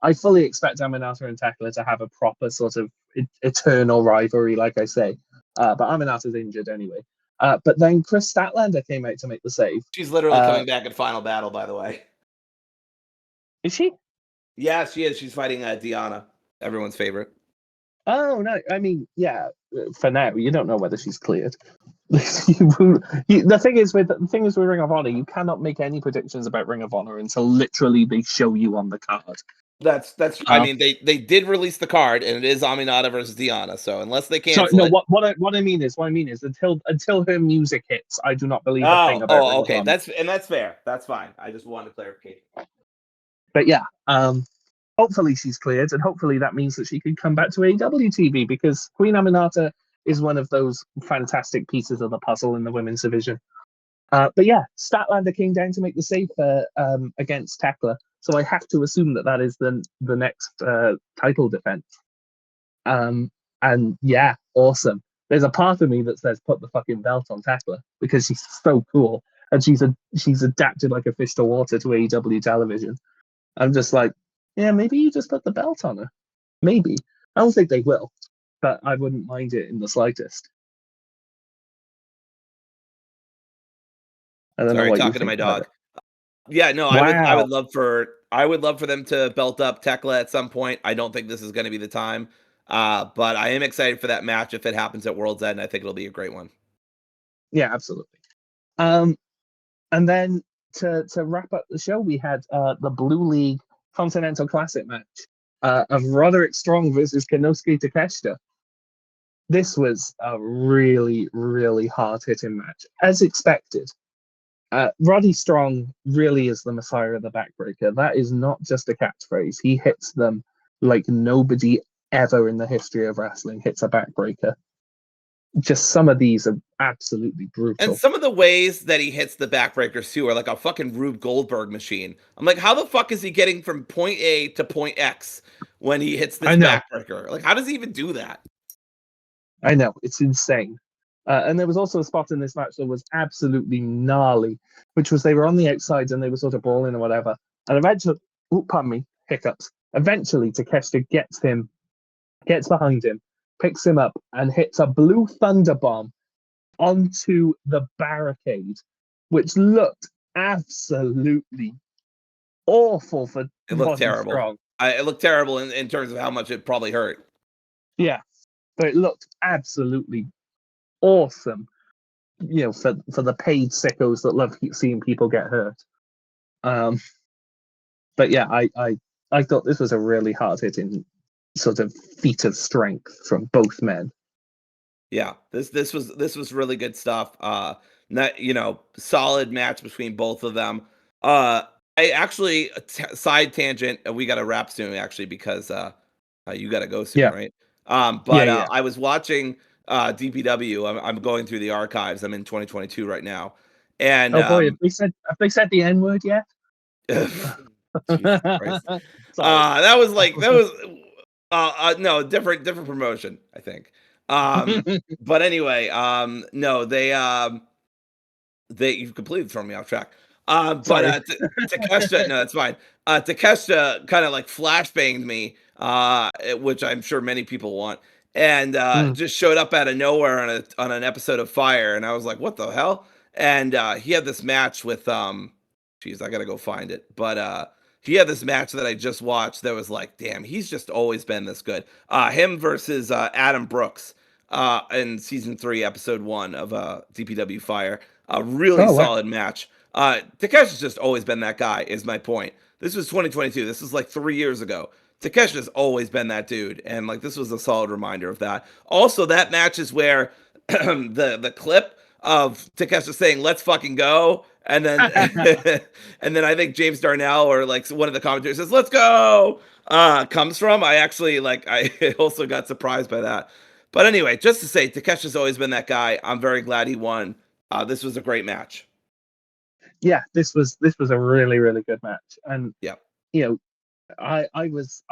I fully expect Aminata and Tekla to have a proper sort of eternal rivalry, like I say. But Aminata's injured anyway. But then Chris Statlander came out to make the save. She's literally coming back at Final Battle, by the way. Is she? Yeah, she is. She's fighting Deanna, everyone's favorite. Oh, no. I mean, yeah, for now, you don't know whether she's cleared. The thing is with Ring of Honor, you cannot make any predictions about Ring of Honor until literally they show you on the card. That's. I mean, they did release the card, and it is Aminata versus Deanna. So unless they cancel what I mean is until her music hits, I do not believe a thing about Ring okay, of Honor. That's fair. That's fine. I just wanted clarification. But yeah, hopefully she's cleared, and hopefully that means that she can come back to AEW TV because Queen Aminata is one of those fantastic pieces of the puzzle in the women's division. But yeah, Statlander came down to make the save against Tekla, so I have to assume that is the next title defense. And yeah, awesome. There's a part of me that says put the fucking belt on Tekla because she's so cool and she's adapted like a fish to water to AEW television. I'm just like, yeah, maybe you just put the belt on her. Maybe. I don't think they will, but I wouldn't mind it in the slightest. I don't know what talking to my dog. Yeah, no, wow. I would love for them to belt up Tekla at some point. I don't think this is going to be the time. But I am excited for that match if it happens at World's End. I think it'll be a great one. Yeah, absolutely. And then to wrap up the show, we had the Blue League Continental Classic match of Roderick Strong versus Konosuke Takeshita. This was a really, really hard-hitting match, as expected. Roddy Strong really is the messiah of the backbreaker. That is not just a catchphrase. He hits them like nobody ever in the history of wrestling hits a backbreaker. Just some of these are absolutely brutal. And some of the ways that he hits the backbreakers too are like a fucking Rube Goldberg machine. I'm like, how the fuck is he getting from point A to point X when he hits this backbreaker? Like, how does he even do that? I know, it's insane. And there was also a spot in this match that was absolutely gnarly, which was they were on the outside and they were sort of brawling or whatever. And eventually, pardon me, hiccups. Eventually, Takeshita gets behind him, picks him up, and hits a blue thunder bomb onto the barricade, which looked absolutely awful for it looked terrible. It looked terrible in terms of how much it probably hurt. Yeah, but it looked absolutely awesome, you know, for the paid sickos that love seeing people get hurt. But yeah, I thought this was a really hard-hitting sort of feat of strength from both men. Yeah, this was really good stuff. Solid match between both of them. I actually side tangent. We got to wrap soon, actually, because you got to go soon, right? I was watching DPW. I'm going through the archives. I'm in 2022 right now, and oh boy, have they said the N word yet? Jesus Christ. That was no, different promotion, I think. But anyway, no, you've completely thrown me off track. Takeshita, no, that's fine. Takeshita kind of like flashbanged me, which I'm sure many people want, and just showed up out of nowhere on an episode of Fire, and I was like, what the hell? And he had this match with geez, I gotta go find it, but he had this match that I just watched that was like, damn, he's just always been this good. Him versus Adam Brooks in season 3, episode 1 of DPW Fire. A really solid match. Takeshi's just always been that guy, is my point. This was 2022. This is like 3 years ago. Takeshi's always been that dude, and like this was a solid reminder of that. Also, that match is where the clip of Takeshi saying "Let's fucking go," and then and then I think James Darnell or like one of the commentators says "Let's go" comes from. I actually I also got surprised by that. But anyway, just to say, Takeshi's always been that guy. I'm very glad he won. This was a great match. Yeah, this was a really, really good match, and yeah, you know, I was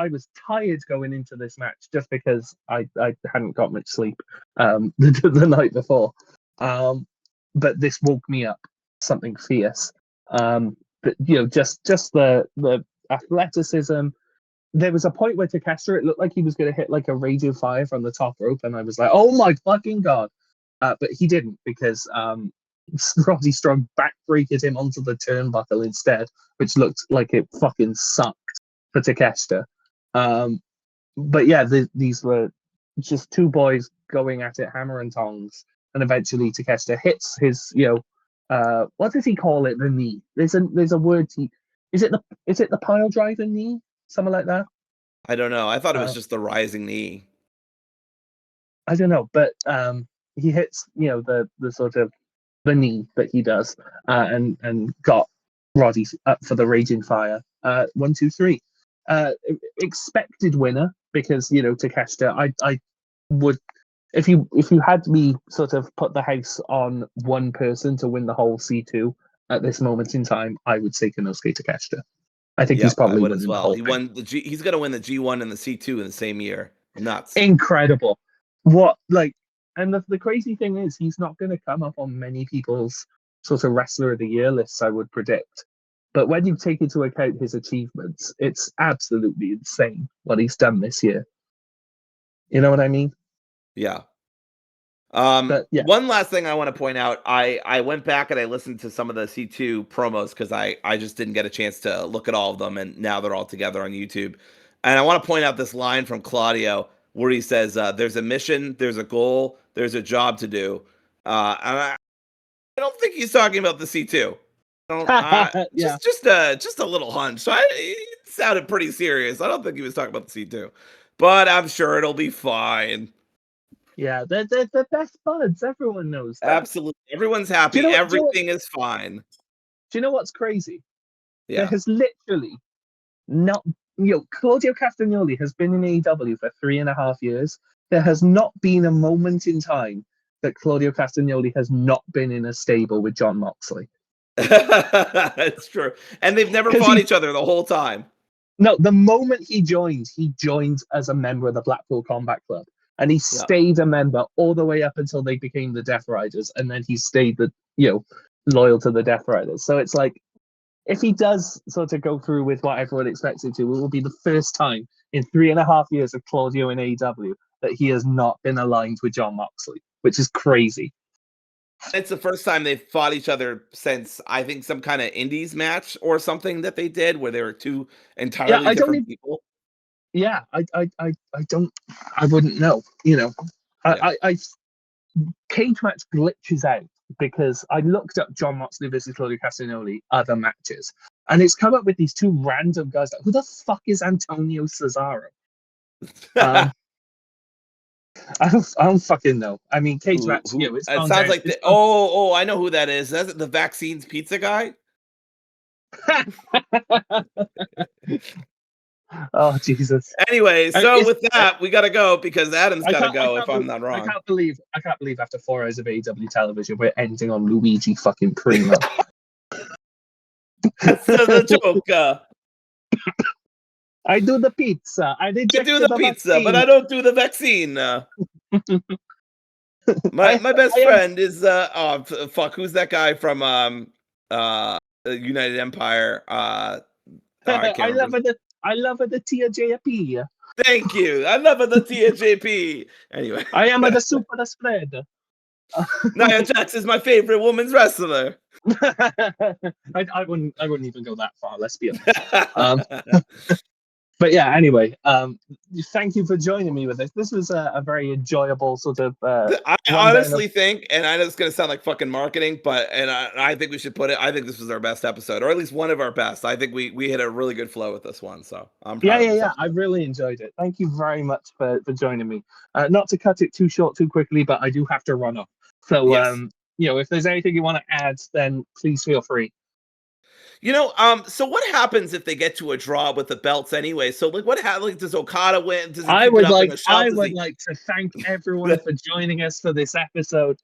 tired going into this match just because I hadn't got much sleep the night before. But this woke me up something fierce. But you know, just the athleticism. There was a point where Takeshita, it looked like he was going to hit like a radio fire from the top rope, and I was like, "Oh my fucking god!" But he didn't because Roddy Strong backbreaked him onto the turnbuckle instead, which looked like it fucking sucked for Takeshita. But yeah, these were just two boys going at it, hammer and tongs, and eventually Takeshita hits his, what does he call it? The knee. There's a word. Is it the pile driver knee? Something like that. I don't know. I thought it was just the rising knee. I don't know, but he hits, the sort of the knee that he does, and got Roddy up for the Raging Fire. 1, 2, 3. Expected winner because Takeshita. I would if you had me sort of put the house on one person to win the whole C2 at this moment in time, I would say Konosuke Takeshita. I think he's Yep, I probably would as winning the well. whole He thing. won the G. He's gonna win the G1 and the C2 in the same year. Nuts. Incredible. What like, and the crazy thing is, he's not going to come up on many people's sort of wrestler of the year lists, I would predict. But when you take into account his achievements, it's absolutely insane what he's done this year. You know what I mean? Yeah. But yeah, One last thing I want to point out. I went back and I listened to some of the C2 promos because I just didn't get a chance to look at all of them, and now they're all together on YouTube. And I want to point out this line from Claudio where he says, "There's a mission, there's a goal, there's a job to do." And I don't think he's talking about the C2. I don't, yeah, just a little hunch. It sounded pretty serious. I don't think he was talking about the C2, but I'm sure it'll be fine. yeah. They're the best buds. Everyone knows that. Absolutely. Everyone's happy. Everything is fine. Do you know what's crazy? There Yeah. has literally not, Claudio Castagnoli has been in AEW for 3.5 years. There has not been a moment in time that Claudio Castagnoli has not been in a stable with Jon Moxley. It's true. And they've never fought each other the whole time. No, the moment he joined as a member of the Blackpool Combat Club. And he stayed a member all the way up until they became the Death Riders. And then he stayed loyal to the Death Riders. So it's like, if he does sort of go through with what everyone expects him to, it will be the first time in 3.5 years of Claudio in AEW that he has not been aligned with Jon Moxley, which is crazy. It's the first time they've fought each other since, I think, some kind of indies match or something that they did where they were two entirely different people. Yeah, I wouldn't know. I cage match glitches out because I looked up Jon Moxley versus Claudio Castagnoli other matches, and it's come up with these two random guys. Like, who the fuck is Antonio Cesaro? I don't fucking know. I mean, cage match. It sounds like I know who that is. That's the Vaccines Pizza guy. Oh Jesus! Anyway, so with that, we gotta go because Adam's gotta go. If I'm not wrong, I can't believe after 4 hours of AEW television, we're ending on Luigi fucking Primo. That's the joke. I do the pizza. I do the pizza, but I don't do the vaccine. My best friend is who's that guy from United Empire? I love the TJP. Thank you. I love the TJP. Anyway, I am the super spread. Nia Jax is my favorite women's wrestler. I wouldn't even go that far. Let's be honest. But yeah, anyway, thank you for joining me with this. This was a very enjoyable sort of. I honestly think, and I know it's going to sound like fucking marketing, but I think we should put it. I think this was our best episode, or at least one of our best. I think we hit a really good flow with this one. So I'm proud yeah. I really enjoyed it. Thank you very much for joining me. Not to cut it too short too quickly, but I do have to run off. So if there's anything you want to add, then please feel free. So what happens if they get to a draw with the belts anyway? So like, what happens? Does Okada win? Does I would like to thank everyone for joining us for this episode.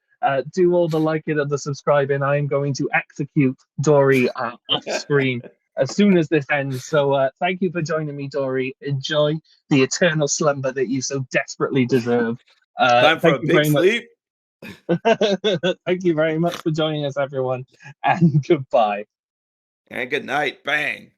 Do all the liking and the subscribing. I am going to execute Dory off screen as soon as this ends. So thank you for joining me, Dory. Enjoy the eternal slumber that you so desperately deserve. Time for a big sleep. Thank you very much for joining us, everyone, and goodbye. And good night. Bang.